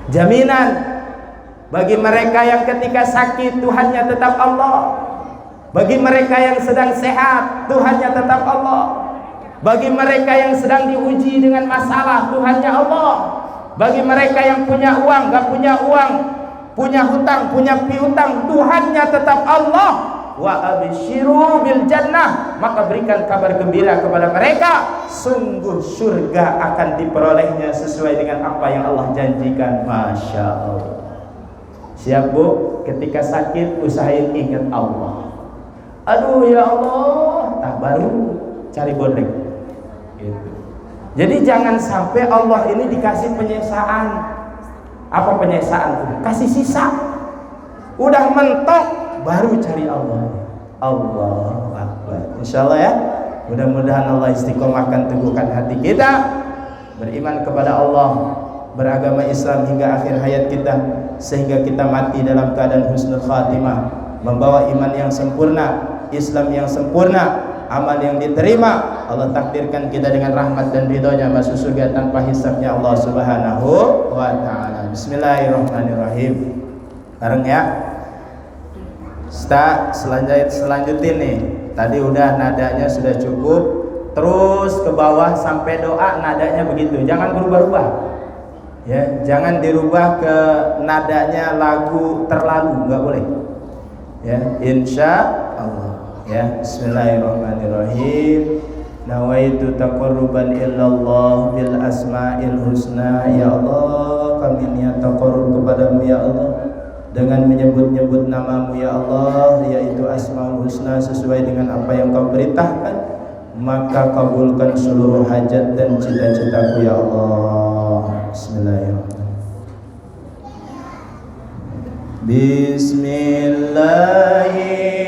jaminan bagi mereka yang ketika sakit Tuhannya tetap Allah, bagi mereka yang sedang sehat Tuhannya tetap Allah, bagi mereka yang sedang diuji dengan masalah Tuhannya Allah, bagi mereka yang punya uang gak punya uang, punya hutang punya piutang, Tuhannya tetap Allah. Wa abshiru bil jannah, maka berikan kabar gembira kepada mereka, sungguh surga akan diperolehnya sesuai dengan apa yang Allah janjikan. Masya Allah. Siap Bu, ketika sakit usahain ingat Allah. Aduh ya Allah, tak baru cari bodrek gitu. Jadi jangan sampai Allah ini dikasih penyesaan. Apa penyesaan? Kasih sisa. Udah mentok baru cari Allah. Allahu Akbar. Insyaallah ya. Mudah-mudahan Allah istiqomahkan, teguhkan hati kita, beriman kepada Allah, beragama Islam hingga akhir hayat kita, sehingga kita mati dalam keadaan husnul khatimah, membawa iman yang sempurna, Islam yang sempurna, amal yang diterima. Allah takdirkan kita dengan rahmat dan ridhonya masuk surga tanpa hisabnya Allah Subhanahu wa ta'ala. Bismillahirrahmanirrahim. Bareng ya. Selanjutnya nih, tadi udah nadanya sudah cukup, terus ke bawah sampai doa nadanya begitu, jangan berubah-ubah ya, jangan dirubah ke nadanya lagu terlalu, nggak boleh ya, insya Allah ya. Bismillahirrahmanirrahim. Nawaitu taqarruban illallah bil asma'il husna. Ya Allah, kami niat taqarrub kepadamu ya Allah dengan menyebut-nyebut namamu ya Allah, yaitu asma'ul husna sesuai dengan apa yang kau perintahkan, maka kabulkan seluruh hajat dan cita-citaku ya Allah. Bismillahirrahmanirrahim. Bismillahirrahmanirrahim.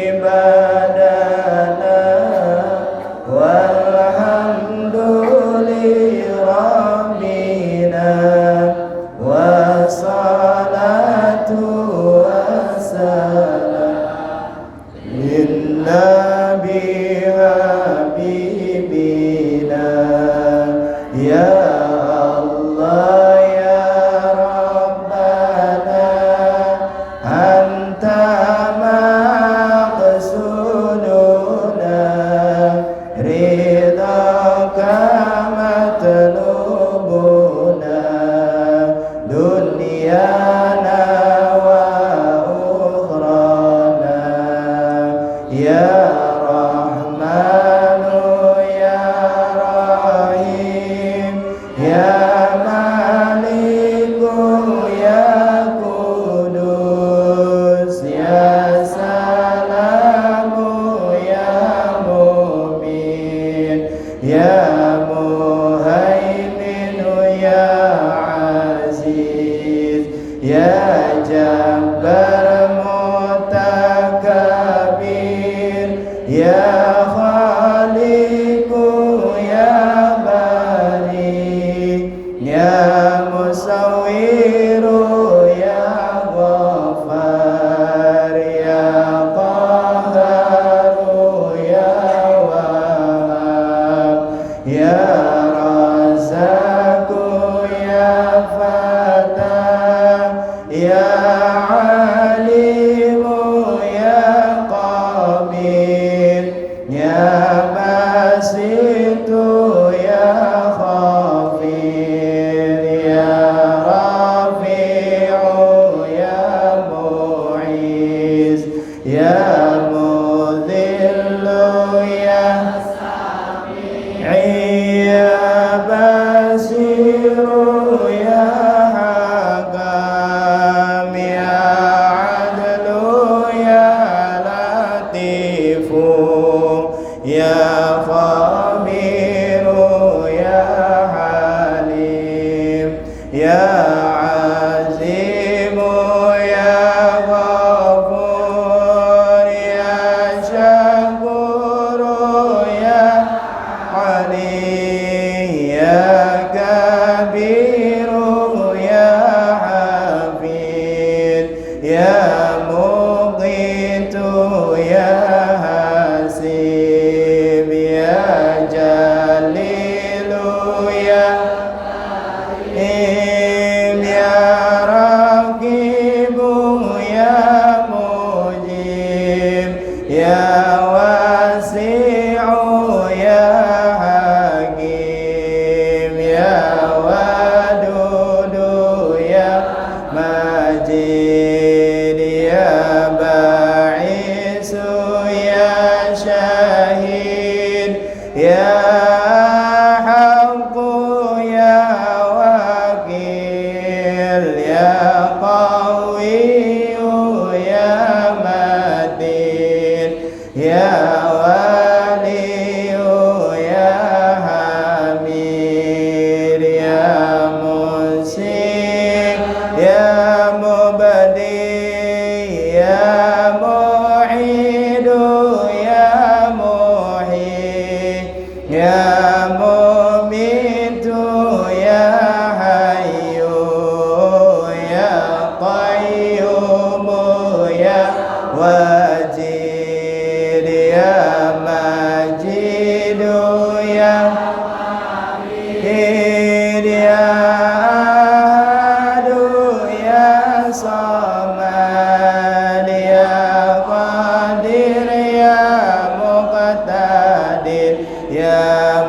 Ya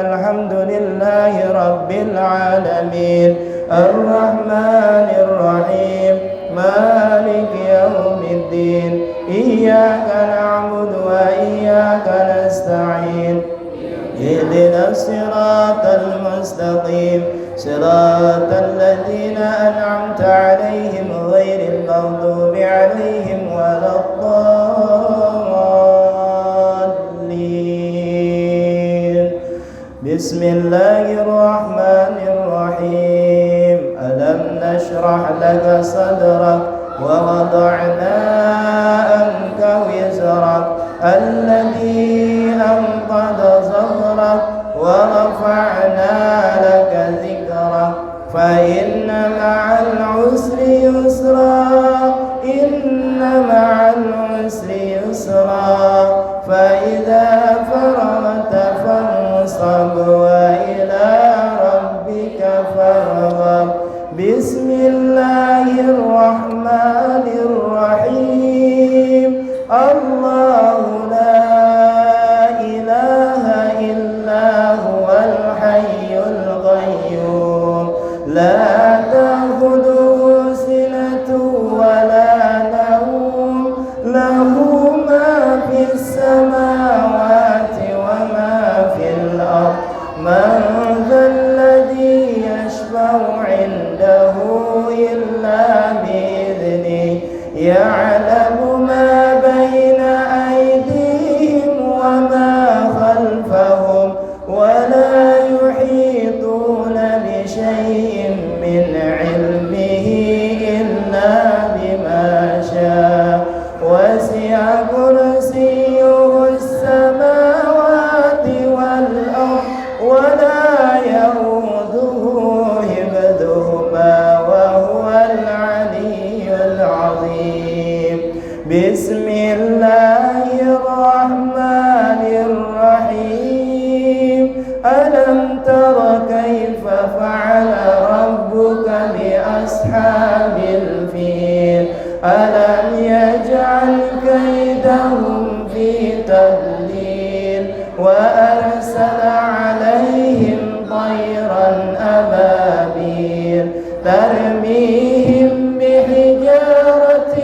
الحمد لله رب العالمين الرحمن الرحيم مالك يوم الدين إياك نعبد وإياك نستعين اهدنا الصراط المستقيم صراط الذين أنعمت عليهم غير المغضوب عليهم ولا الضالين بسم الله الرحمن الرحيم ألم نشرح لك صدرك ووضعنا عنك وزرك الذي أنقض ظهرك ورفعنا لك ذكرك فإن مع العسر يسرا إن مع العسر يسرا فإذا فرغت فانصب وإلى ربك فارغب بسم الله الرحمن الرحيم الله لا إله إلا هو الحي القيوم لا تأخذه سنة ولا نوم له ما في السماوات وما في الأرض من ذا الذي يشفع عنده إلا بإذنه يعلم ما بين أيديهم وما خلفهم ولا يحيطون بشيء من علمه إلا بما شاء وسع كرسيه السماوات والأرض ولا يؤوده حفظهما وهو العلي العظيم بسم الله الرحمن الرحيم ألم تر كيف فعل ربك بأصحاب الفيل ألم يجعل كيدهم في تضليل وأرسل عليهم طيرا أبابيل ترميهم بحجارة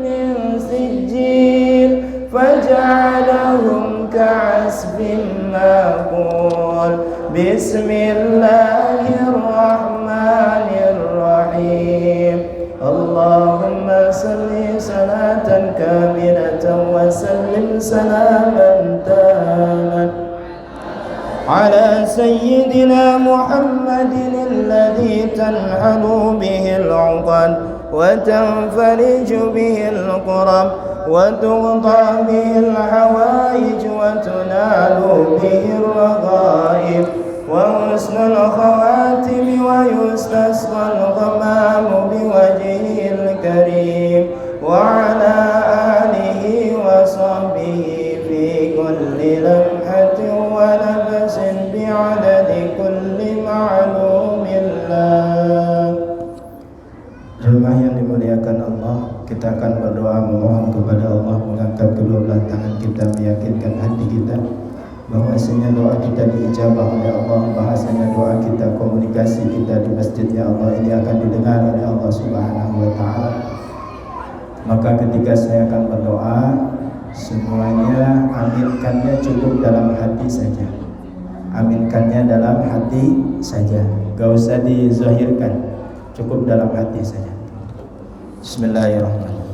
من سجيل فجعلهم كعصف مأكول بسم الله الرحمن الرحيم اللهم صل صلاة كاملة وسلم سلاما تاما على سيدنا محمد الذي تنحل به العقد وتنفرج به الكرب وتقضى به الحوائج وتنال به الرغائب وحسن الخواتم ويستسقى الغمام بوجهه الكريم وعلى آله وصحبه في كل لمحة ونفس بعدد كل معلوم الله. Jemaah yang dimuliakan Allah, kita akan berdoa memohon kepada Allah mengangkat kedua belah tangan kita, meyakinkan hati kita bahwasanya doa kita diijabah oleh Allah, bahasanya doa kita, komunikasi kita di masjidnya Allah ini akan didengar oleh Allah Subhanahu wa Ta'ala. Maka ketika saya akan berdoa, semuanya aminkannya cukup dalam hati saja. Aminkannya dalam hati saja, gak usah dizahirkan, cukup dalam hati saja. Bismillahirrahmanirrahim.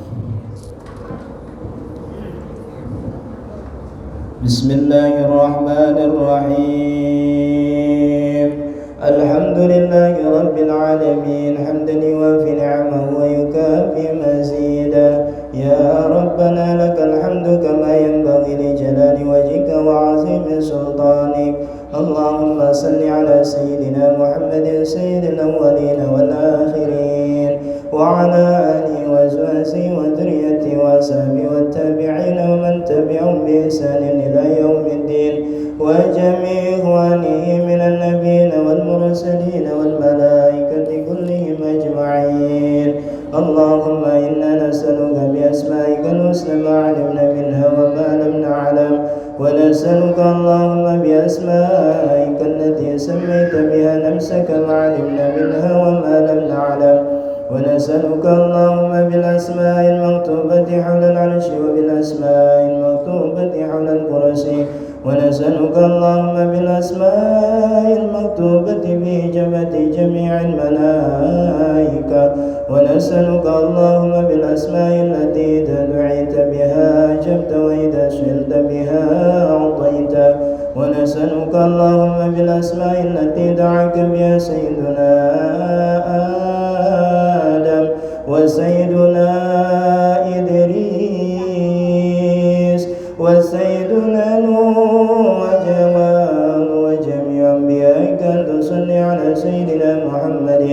Bismillahirrahmanirrahim. Alhamdulillahi rabbil alamin, hamdan yuwafi ni'amahu wa yukafi mazida. Ya Rabbana lakal hamdu kama yanbaghi li jalali wajhika wa 'azimi sultanik. Allahumma salli ala sayyidina Muhammadin sayyidil awwalin wal akhirin wa ala alihi wa azwajihi wa dhurriyyatihi wa sahbihi wa tabi'in wa man tabi'ahum bi ihsanin ila yaumiddin wa jami' ikhwanihi minan nabiyyin wal mursalin wal malaikati kullihim ajma'in. Allahumma inna nas'aluka bi asma'ikal husna ma 'alimna minha wa ma lam na'lam wa nas'aluka Allahumma bi asma'ikal سميت بها نفسك ما علمنا منها وما لم نعلم ونسألك اللهم بالأسماء المكتوبة حول العرش وبالأسماء المكتوبة حول الكرسي ونسألك اللهم بالأسماء المكتوبة بإجابة جميع الملائكة ونسألك اللهم بالأسماء التي إذا دعيت بها أجبت وإذا سئلت بها أعطيت ونسألك اللهم بالأسماء التي دعاك بها سيدنا آدم وسيدنا إدريس وسيدنا نوح وجميع أنبيائك أن تصلي على سيدنا محمد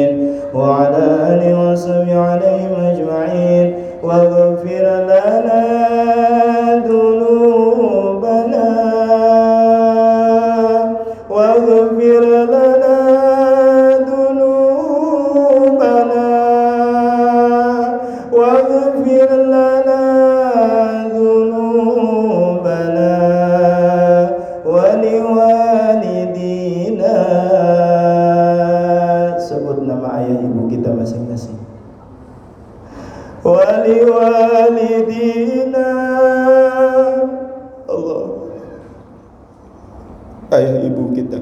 وعلى آله وصحبه عليهم أجمعين واغفر لنا ذنوبنا واغفر لنا ذنوبنا واغفر لنا ذنوبنا waliwalidina. Sebut nama ayah ibu kita masing-masing. Waliwalidina. Allah, ayah ibu kita.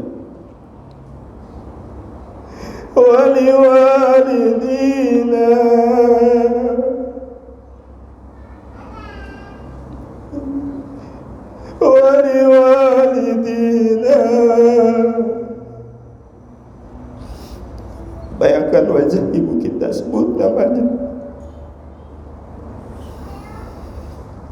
Waliwalidina. Waliwalidina. Bayangkan wajah ibu kita, sebut namanya.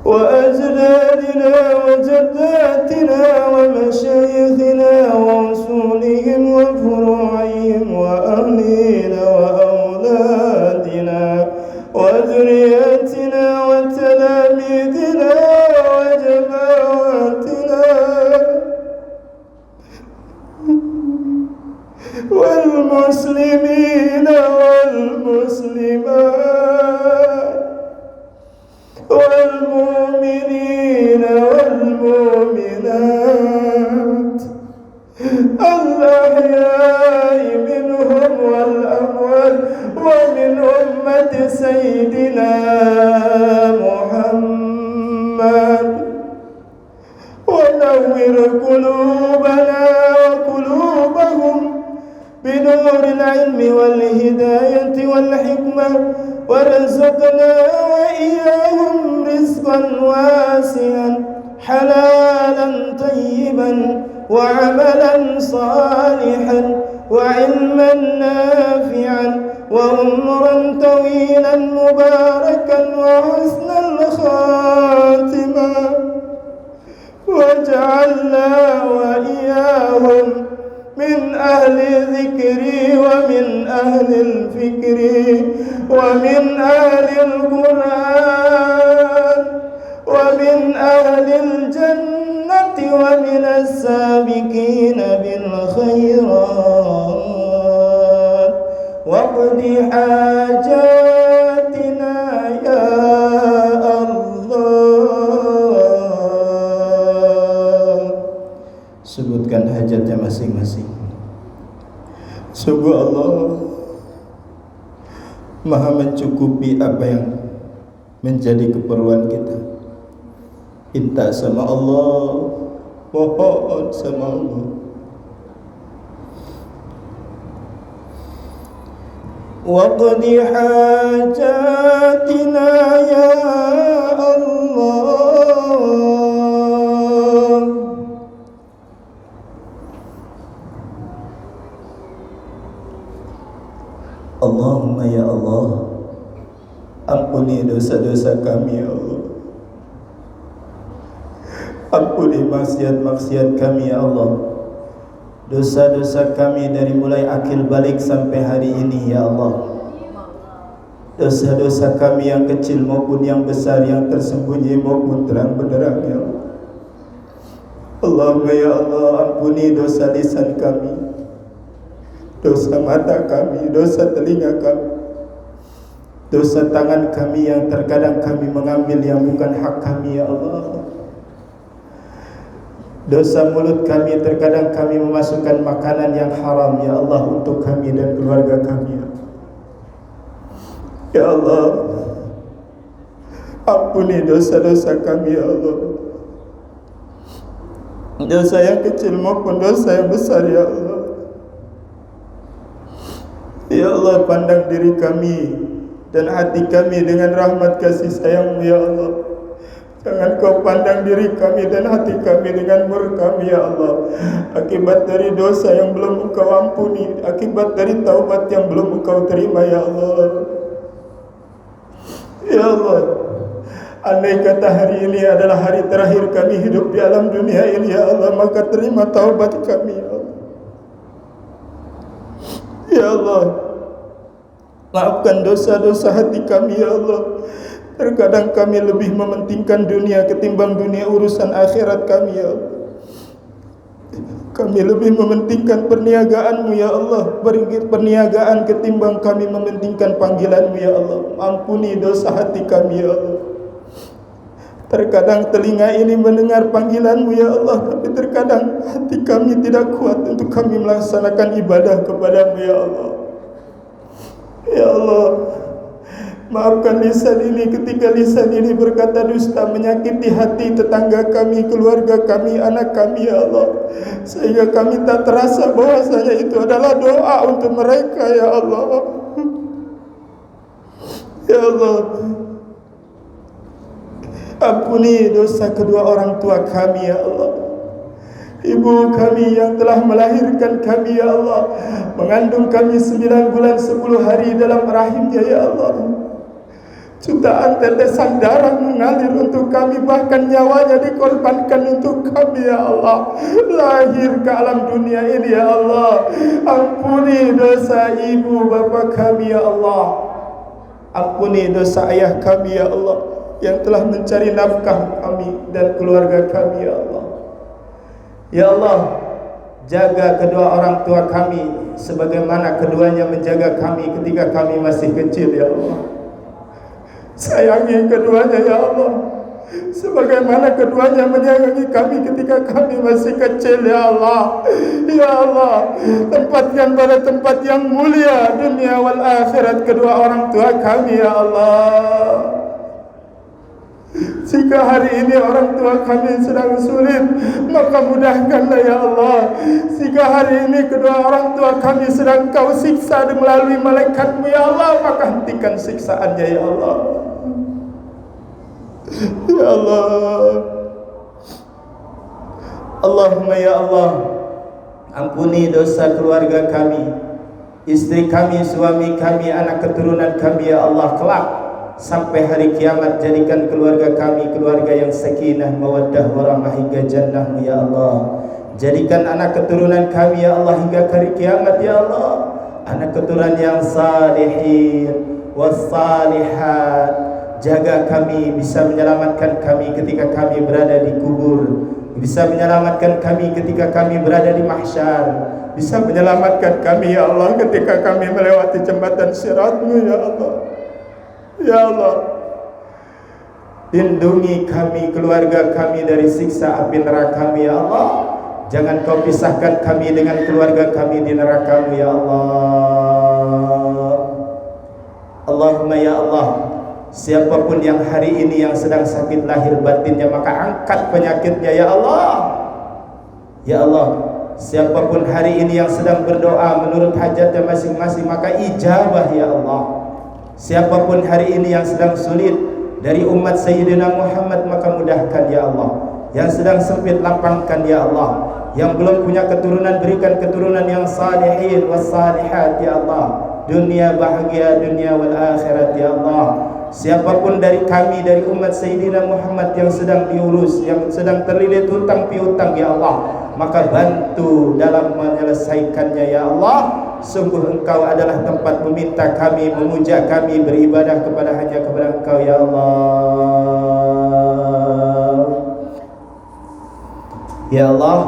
Wa ajdadina wa jaddatina wa masyayikhina wa usulihim wa furu'ihim wa ahlina wa awladina wa dhuriyatina wa talamidina wa jama'atina wal muslimina wal muslimat wal mu'minina wal mu'minat al-ahya'i minhum wal amwat wa min ummati sayyidina Muhammad wa nawwir qulubana wa qulubahum بنور العلم والهداية والحكمة وارزقنا وإياهم رزقا واسعا حلالا طيبا وعملا صالحا وعلما نافعا وعمرا طويلا مباركا وحسن الخاتمة واجعلنا وإياهم من أهل ذكري ومن أهل الفكر ومن أهل القرآن ومن أهل الجنة ومن السابقين بالخيرات واقض حاجاتنا يا sebutkan hajatnya masing-masing. Sungguh Allah Maha mencukupi apa yang menjadi keperluan kita. Minta sama Allah, mohon sama Allah. Waqdi hajatina ya Allah. Allahumma ya Allah, ampuni dosa-dosa kami ya Allah. Ampuni maksiat-maksiat kami ya Allah. Dosa-dosa kami dari mulai akil balik sampai hari ini ya Allah. Dosa-dosa kami yang kecil maupun yang besar, yang tersembunyi maupun terang benderang ya Allah. Allahumma ya Allah, ampuni dosa lisan kami, dosa mata kami, dosa telinga kami, dosa tangan kami yang terkadang kami mengambil yang bukan hak kami ya Allah. Dosa mulut kami, terkadang kami memasukkan makanan yang haram ya Allah untuk kami dan keluarga kami. Ya Allah, ampuni dosa-dosa kami ya Allah, dosa yang kecil maupun dosa yang besar ya Allah. Ya Allah, pandang diri kami dan hati kami dengan rahmat kasih sayang-Mu ya Allah. Jangan Kau pandang diri kami dan hati kami dengan murka ya Allah, akibat dari dosa yang belum Engkau ampuni, akibat dari taubat yang belum Engkau terima ya Allah. Ya Allah, andai kata hari ini adalah hari terakhir kami hidup di alam dunia ini ya Allah, maka terima taubat kami ya Allah. Ya Allah, maafkan dosa-dosa hati kami ya Allah. Terkadang kami lebih mementingkan dunia ketimbang dunia urusan akhirat kami ya Allah. Kami lebih mementingkan perniagaan-Mu ya Allah, perniagaan ketimbang kami mementingkan panggilan-Mu ya Allah. Ampuni dosa hati kami ya Allah. Terkadang telinga ini mendengar panggilan-Mu ya Allah, tapi terkadang hati kami tidak kuat untuk kami melaksanakan ibadah kepada-Mu ya Allah. Ya Allah, maafkan lisan ini ketika lisan ini berkata dusta, menyakiti hati tetangga kami, keluarga kami, anak kami ya Allah, sehingga kami tak terasa bahwasanya itu adalah doa untuk mereka ya Allah. Ya Allah, ampuni dosa kedua orang tua kami ya Allah. Ibu kami yang telah melahirkan kami ya Allah, mengandung kami 9 bulan 10 hari dalam rahimnya ya Allah. Jutaan tetesan darah mengalir untuk kami, bahkan nyawanya dikorbankan untuk kami ya Allah, lahir ke alam dunia ini ya Allah. Ampuni dosa ibu bapa kami ya Allah. Ampuni dosa ayah kami ya Allah, yang telah mencari nafkah kami dan keluarga kami ya Allah. Ya Allah, jaga kedua orang tua kami sebagaimana keduanya menjaga kami ketika kami masih kecil ya Allah. Sayangi keduanya ya Allah, sebagaimana keduanya menyayangi kami ketika kami masih kecil ya Allah. Ya Allah, tempatkan pada tempat yang mulia dunia wal akhirat kedua orang tua kami ya Allah. Jika hari ini orang tua kami sedang sulit, maka mudahkanlah ya Allah. Jika hari ini kedua orang tua kami sedang Kau siksa melalui malaikat-Mu ya Allah, maka hentikan siksaannya ya Allah. Ya Allah, Allahumma ya Allah, ampuni dosa keluarga kami, istri kami, suami kami, anak keturunan kami ya Allah. Kelak sampai hari kiamat, jadikan keluarga kami keluarga yang sakinah, mawaddah, warahmah hingga jannah ya Allah. Jadikan anak keturunan kami ya Allah hingga hari kiamat ya Allah, anak keturunan yang salihin wassalihat. Jaga kami, bisa menyelamatkan kami ketika kami berada di kubur, bisa menyelamatkan kami ketika kami berada di mahsyar, bisa menyelamatkan kami ya Allah ketika kami melewati jembatan Sirat-Mu ya Allah. Ya Allah, lindungi kami, keluarga kami dari siksa api neraka-Mu ya Allah. Jangan Kau pisahkan kami dengan keluarga kami di neraka-Mu ya Allah. Allahumma ya Allah, siapapun yang hari ini yang sedang sakit lahir batinnya, maka angkat penyakitnya ya Allah. Ya Allah, siapapun hari ini yang sedang berdoa menurut hajatnya masing-masing, maka ijabah ya Allah. Siapapun hari ini yang sedang sulit dari umat Sayyidina Muhammad, maka mudahkan ya Allah. Yang sedang sempit, lapangkan ya Allah. Yang belum punya keturunan, berikan keturunan yang salihin wassalihat ya Allah. Dunia bahagia, dunia wal akhirat ya Allah. Siapapun dari kami, dari umat Sayyidina Muhammad yang sedang diurus, yang sedang terlilit hutang piutang ya Allah, maka bantu dalam menyelesaikannya ya Allah. Sungguh Engkau adalah tempat meminta kami, memuja kami, beribadah hanya kepada Engkau ya Allah. Ya Allah,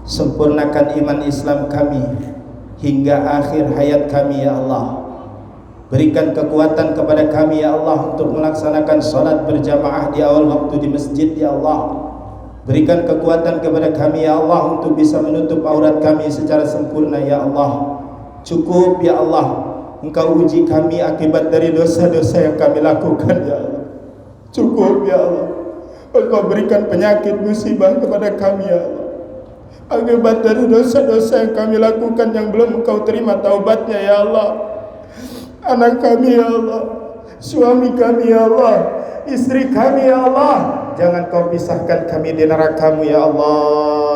sempurnakan iman Islam kami hingga akhir hayat kami ya Allah. Berikan kekuatan kepada kami ya Allah untuk melaksanakan salat berjamaah di awal waktu di masjid ya Allah. Berikan kekuatan kepada kami ya Allah untuk bisa menutup aurat kami secara sempurna ya Allah. Cukup ya Allah, Engkau uji kami akibat dari dosa-dosa yang kami lakukan ya Allah. Cukup ya Allah, Engkau berikan penyakit musibah kepada kami ya Allah, akibat dari dosa-dosa yang kami lakukan yang belum Engkau terima taubatnya ya Allah. Anak kami ya Allah, suami kami ya Allah, istri kami ya Allah, jangan Kau pisahkan kami di neraka-Mu ya Allah.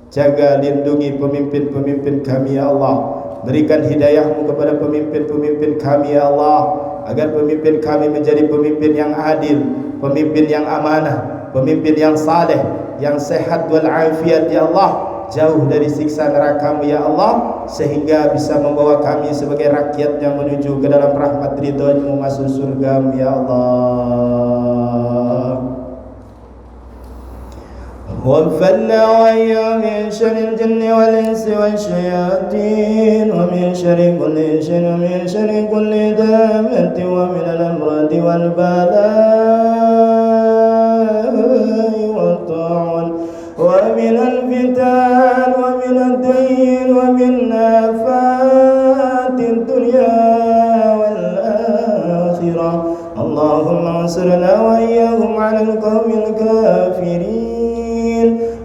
Jaga lindungi pemimpin-pemimpin kami ya Allah. Berikan hidayah-Mu kepada pemimpin-pemimpin kami ya Allah, agar pemimpin kami menjadi pemimpin yang adil, pemimpin yang amanah, pemimpin yang saleh, yang sehat walafiat ya Allah, jauh dari siksa neraka-Mu ya Allah, sehingga bisa membawa kami sebagai rakyatnya menuju ke dalam rahmat ridha-Mu, masuk surga-Mu ya Allah. وَفَلَّا وَإِيَّا مِنْ شَرِّ الْجِنِّ وَالْإِنسِ وَالشَّيَاطِينِ وَمِنْ شَرِّ كُلِّ شَيْءٍ وَمِنْ شَرِّ كُلِّ دَابَّةٍ وَمِنَ الْأَمْرَاضِ وَالْبَلَاءِ وَالطَّاعُونِ وَمِنَ الْفِتَنِ وَمِنَ الدَّيِّنِ وَمِنْ آفَاتِ الدُّنْيَا وَالْآخِرَةِ اللهم انصرنا وإياهم على القوم الكافرين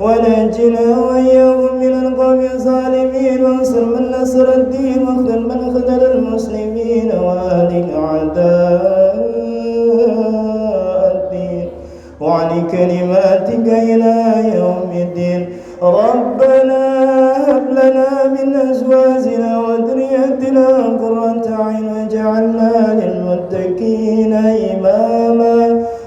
ونجنا وإياهم من القوم الظالمين وانصر من نصر الدين واخذل من خذل المسلمين وأهلك أعداء الدين وعلي كلماتك إلى يوم الدين. ربنا هب لنا من أزواجنا وذريتنا قرة أعين واجعلنا للمتقين إماما.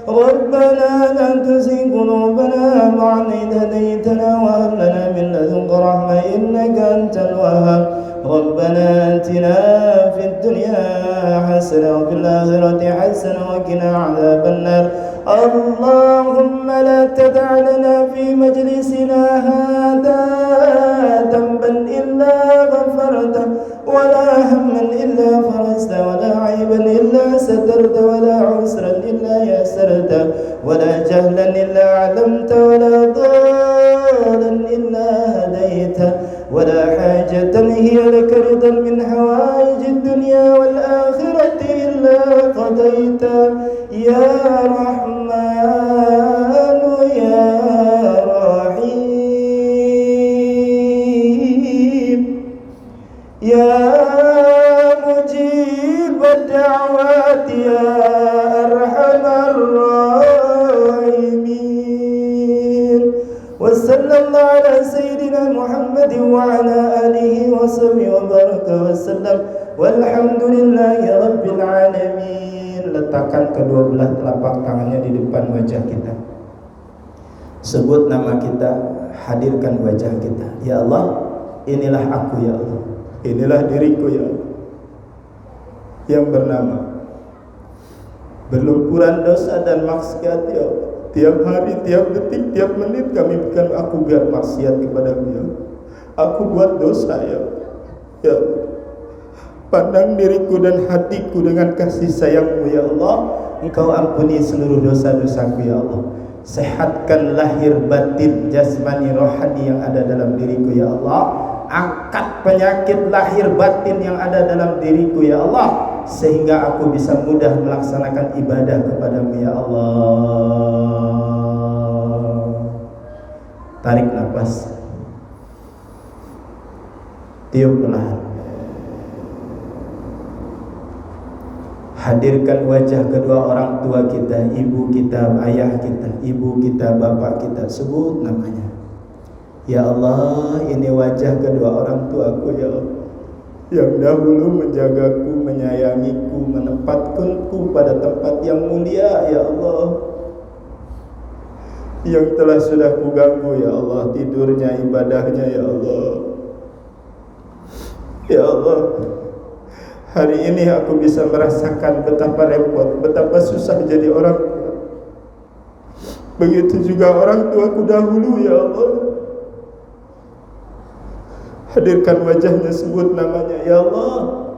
ربنا لا تزغ قلوبنا بعد إذ هديتنا وهب لنا من لدنك رحمة إنك أنت الوهاب. ربنا آتنا في الدنيا حسنة وفي الآخرة حسنة وقنا عذاب النار. اللهم لا تدع لنا في مجلسنا هذا ذنبا إلا غفرته ولا هما إلا فرجته ولا عيبا إلا سترته ولا عسرا إلا يسرته ولا جهلا إلا علمته ولا ضالا إلا هديته ولا حاجة هي لك رضا من حوائج الدنيا والآخرة إلا قضيتها يا رحمن يا رحيم يا مجيب الدعوات يا أرحم الراحمين. وصلى الله على سيدنا محمد وعلى آله وصحبه وبارك وسلم والحمد لله رب العالمين. Letakkan kedua belah telapak tangannya di depan wajah kita. Sebut nama kita, hadirkan wajah kita. Ya Allah, inilah aku ya Allah. Inilah diriku ya Allah, yang bernama berlumpuran dosa dan maksiat ya Allah. Tiap hari, tiap detik, tiap menit kami bukan aku biar maksiat kepada-Mu ya Allah. Aku buat dosa ya Allah. Ya Allah, pandang diriku dan hatiku dengan kasih sayang-Mu ya Allah. Engkau ampuni seluruh dosa-dosaku ya Allah. Sehatkan lahir batin jasmani rohani yang ada dalam diriku ya Allah. Angkat penyakit lahir batin yang ada dalam diriku ya Allah, sehingga aku bisa mudah melaksanakan ibadah kepada-Mu ya Allah. Tarik nafas, tiup perlahan. Hadirkan wajah kedua orang tua kita, ibu kita, ayah kita, ibu kita, bapak kita. Sebut namanya. Ya Allah, ini wajah kedua orang tuaku ya Allah, yang dahulu menjagaku, menyayangiku, menempatkanku pada tempat yang mulia ya Allah, yang telah sudah kuganggu ya Allah tidurnya, ibadahnya ya Allah. Ya Allah, hari ini aku bisa merasakan betapa repot, betapa susah jadi orang tua. Begitu juga orang tuaku dahulu ya Allah. Hadirkan wajahnya, sebut namanya ya Allah.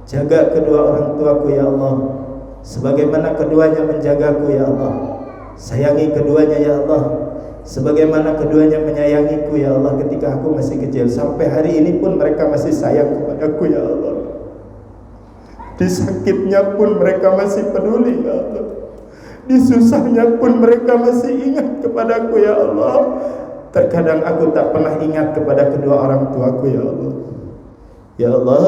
Jaga kedua orang tuaku ya Allah, sebagaimana keduanya menjagaku ya Allah. Sayangi keduanya ya Allah, sebagaimana keduanya menyayangiku ya Allah ketika aku masih kecil. Sampai hari ini pun mereka masih sayang kepadaku ya Allah. Di sakitnya pun mereka masih peduli ya Allah. Di susahnya pun mereka masih ingat kepadaku ya Allah. Terkadang aku tak pernah ingat kepada kedua orang tuaku ya Allah. Ya Allah,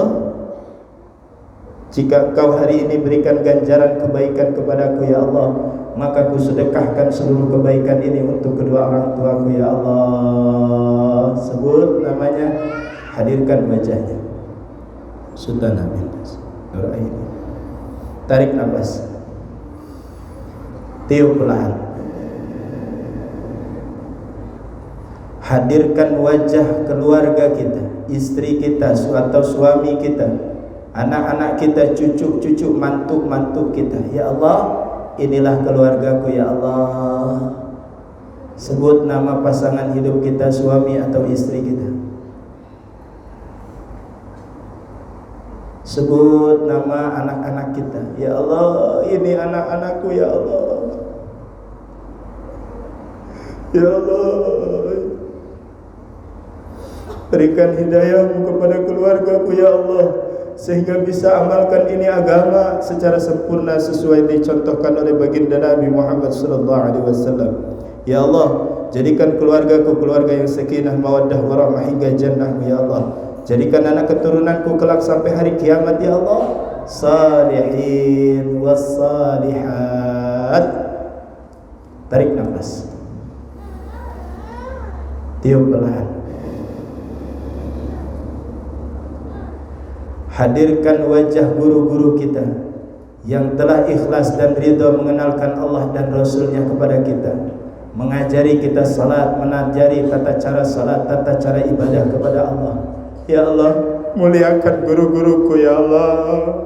jika Engkau hari ini berikan ganjaran kebaikan kepadaku ya Allah, maka ku sedekahkan seluruh kebaikan ini untuk kedua orang tuaku ya Allah. Sebut namanya, hadirkan wajahnya. Sultan Amin Nur Aini. Tarik nafas, tiup perlahan. Hadirkan wajah keluarga kita, istri kita atau suami kita, anak-anak kita, cucu-cucu, mantu-mantu kita. Ya Allah, inilah keluargaku ya Allah. Sebut nama pasangan hidup kita, suami atau istri kita. Sebut nama anak-anak kita. Ya Allah, ini anak-anakku ya Allah. Ya Allah, berikan hidayahmu kepada keluargaku ya Allah, sehingga bisa amalkan ini agama secara sempurna sesuai dicontohkan oleh baginda Nabi Muhammad sallallahu alaihi wasallam. Ya Allah, jadikan keluargaku keluarga yang sakinah, mawaddah, warahmah hingga jannah ya Allah. Jadikan anak keturunanku kelak sampai hari kiamat ya Allah, salihin wassalihat. Tarik nafas, tiup perlahan. Hadirkan wajah guru-guru kita yang telah ikhlas dan ridha mengenalkan Allah dan Rasulnya kepada kita, mengajari kita salat, mengajari tata cara salat, tata cara ibadah kepada Allah. Ya Allah, muliakan guru-guruku ya Allah.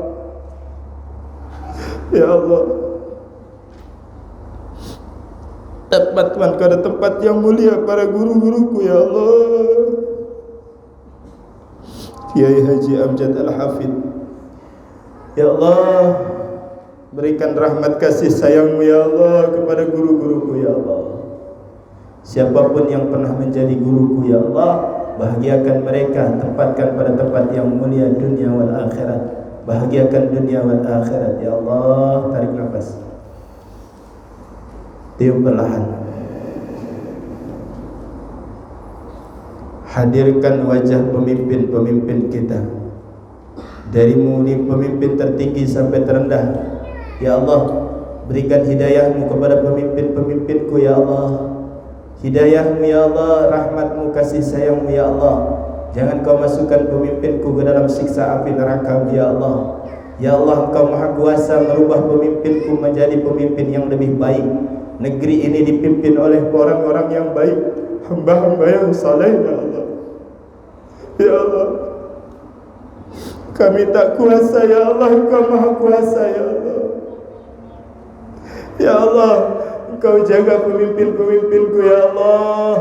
Ya Allah, tempatkan pada tempat yang mulia para guru-guruku ya Allah. Kiai Haji Amjad Al-Hafidh, ya Allah, berikan rahmat kasih sayangmu ya Allah kepada guru-guruku ya Allah. Siapapun yang pernah menjadi guruku ya Allah, bahagiakan mereka, tempatkan pada tempat yang mulia dunia wal akhirat. Bahagiakan dunia wal akhirat ya Allah. Tarik nafas, tiup perlahan. Hadirkan wajah pemimpin-pemimpin kita, dari mulai pemimpin tertinggi sampai terendah. Ya Allah, berikan hidayahmu kepada pemimpin-pemimpinku ya Allah. Hidayahmu ya Allah, rahmatmu, kasih sayangmu ya Allah. Jangan kau masukkan pemimpinku ke dalam siksa api neraka ya Allah. Ya Allah, Engkau maha kuasa merubah pemimpinku menjadi pemimpin yang lebih baik. Negeri ini dipimpin oleh orang-orang yang baik, hamba-hamba yang saleh ya Allah. Ya Allah, kami tak kuasa ya Allah, Engkau maha kuasa ya Allah. Ya Allah, Engkau jaga pemimpin-pemimpinku ya Allah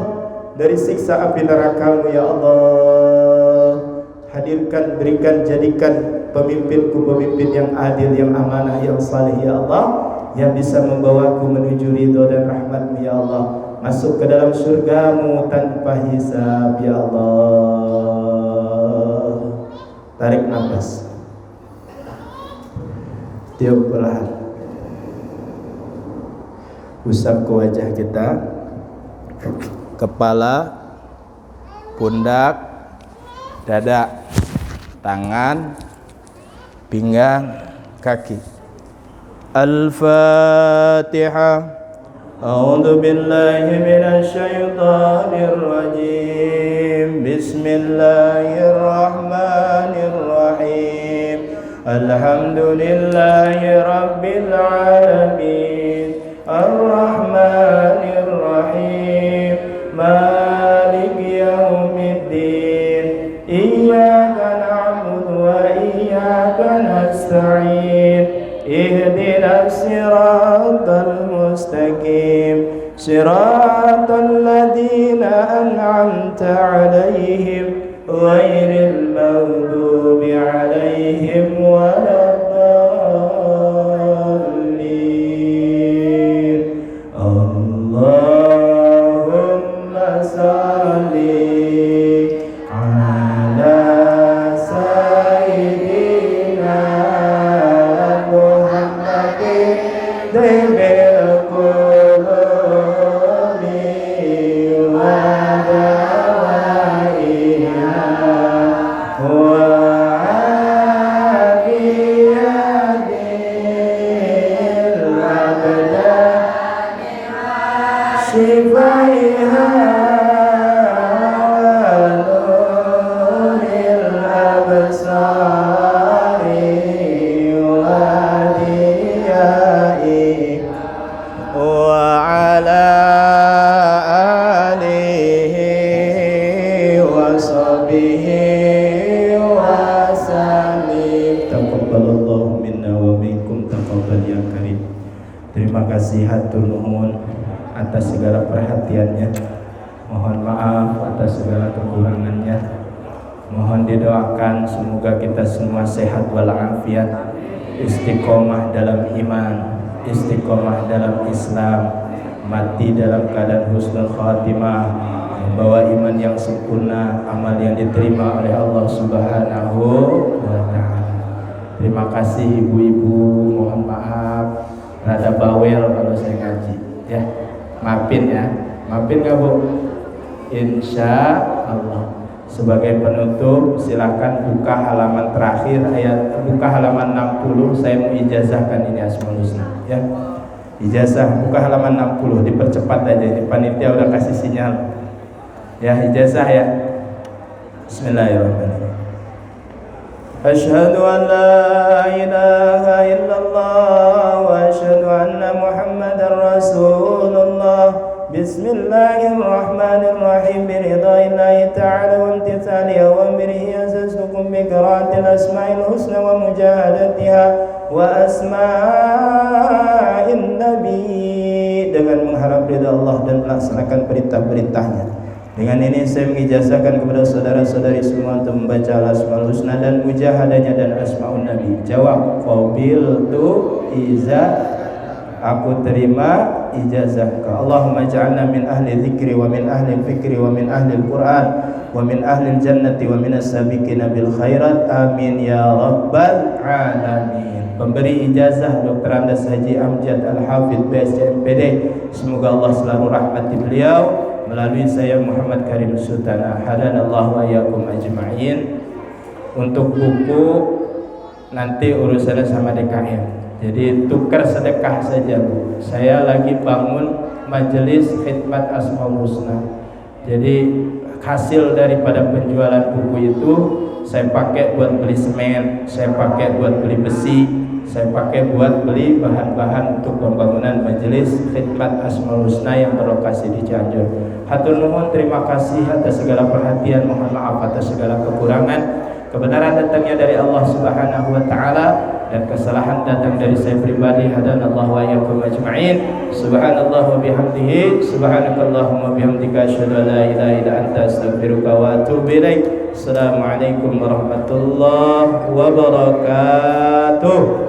dari siksa api neraka-Mu ya Allah. Hadirkan, berikan, jadikan pemimpinku pemimpin yang adil, yang amanah, yang saleh ya Allah, yang bisa membawaku menuju ridho dan rahmat-Mu ya Allah, masuk ke dalam surga-Mu tanpa hisab ya Allah. Tarik nafas, tiup perlahan. Usap ke wajah kita, kepala, pundak, dada, tangan, pinggang, kaki. Al-Fatihah. A'udzu billahi minasy syaithanir rajim. Bismillahirrahmanirrahim. Alhamdulillahi rabbil alamin. Ar-Rahmanir Rahim. Maliki yaumiddin. Iyyaka na'budu wa iyyaka nasta'in. Ihdinas siratal mustaqim. Siratal ladzina an'amta 'alaihim ghairil maghdubi 'alaihim waladdallin. Terima kasih hatur nuhun atas segala perhatiannya. Mohon maaf atas segala kekurangannya. Mohon didoakan semoga kita semua sehat walafiat, istiqomah dalam iman, istiqomah dalam Islam, mati dalam keadaan husnul khatimah, membawa iman yang sempurna, amal yang diterima oleh Allah Subhanahu wa ta'ala. Terima kasih ibu-ibu, mohon maaf rada bawel kalau saya ngaji ya, maafin ya, maafin gak bu? Insya Allah. Sebagai penutup silakan buka halaman terakhir, buka halaman 60. Saya mau ijazahkan ini Asmaul Husna ya, ijazah buka halaman 60, dipercepat aja, ini panitia udah kasih sinyal ya, ijazah ya. Bismillahirrahmanirrahim. Asyhadu an la ilaha illallah wa asyhadu anna Muhammadar Rasulullah. Bismillahirrahmanirrahim. Biridaillahi ta'ala wa imtithali awamirihi azazukum bi qiraatil asma'il husna wa mujahadatiha wa asma'in nabi, dengan mengharap ridha Allah dan melaksanakan perintah-perintahnya. Dengan ini saya mengijazahkan kepada saudara-saudari semua untuk membaca Al-Asmaul Husna dan mujahadahnya dan Asmaul Nabi. Jawab, qabiltu iza, aku terima ijazahka. Allahumma ja'alna min ahli dzikri wa min ahli fikri wa min ahli al-Qur'an wa min ahli al-jannati wa min as-sabiqina bil khairat. Amin ya rabbal alamin. Pemberi ijazah Dr. Andes Haji Amjad Al-Hafidh BSCMPD, semoga Allah selalu rahmati beliau melalui saya Muhammad Karim Sultana, hadanallahu wa iyyakum ajma'in. Untuk buku nanti urusannya sama DKM, jadi tukar sedekah saja Bu. Saya lagi bangun majelis khidmat Asmaul Husna, jadi hasil daripada penjualan buku itu saya pakai buat beli semen, saya pakai buat beli besi, saya pakai buat beli bahan-bahan untuk pembangunan majelis khidmat Asmaul Husna yang berlokasi di Cianjur. Hatur nuhun, terima kasih atas segala perhatian, mohon maaf atas segala kekurangan. Kebenaran datangnya dari Allah Subhanahu wa ta'ala dan kesalahan datang dari saya pribadi. Hadanallahu wa iyyakum ajma'in. Subhanallah wa bihamdihi, subhanakallahumma bihamdika, asyhadu an la ilaha illa anta, astaghfiruka wa atubu ilaik. Assalamualaikum warahmatullahi wabarakatuh.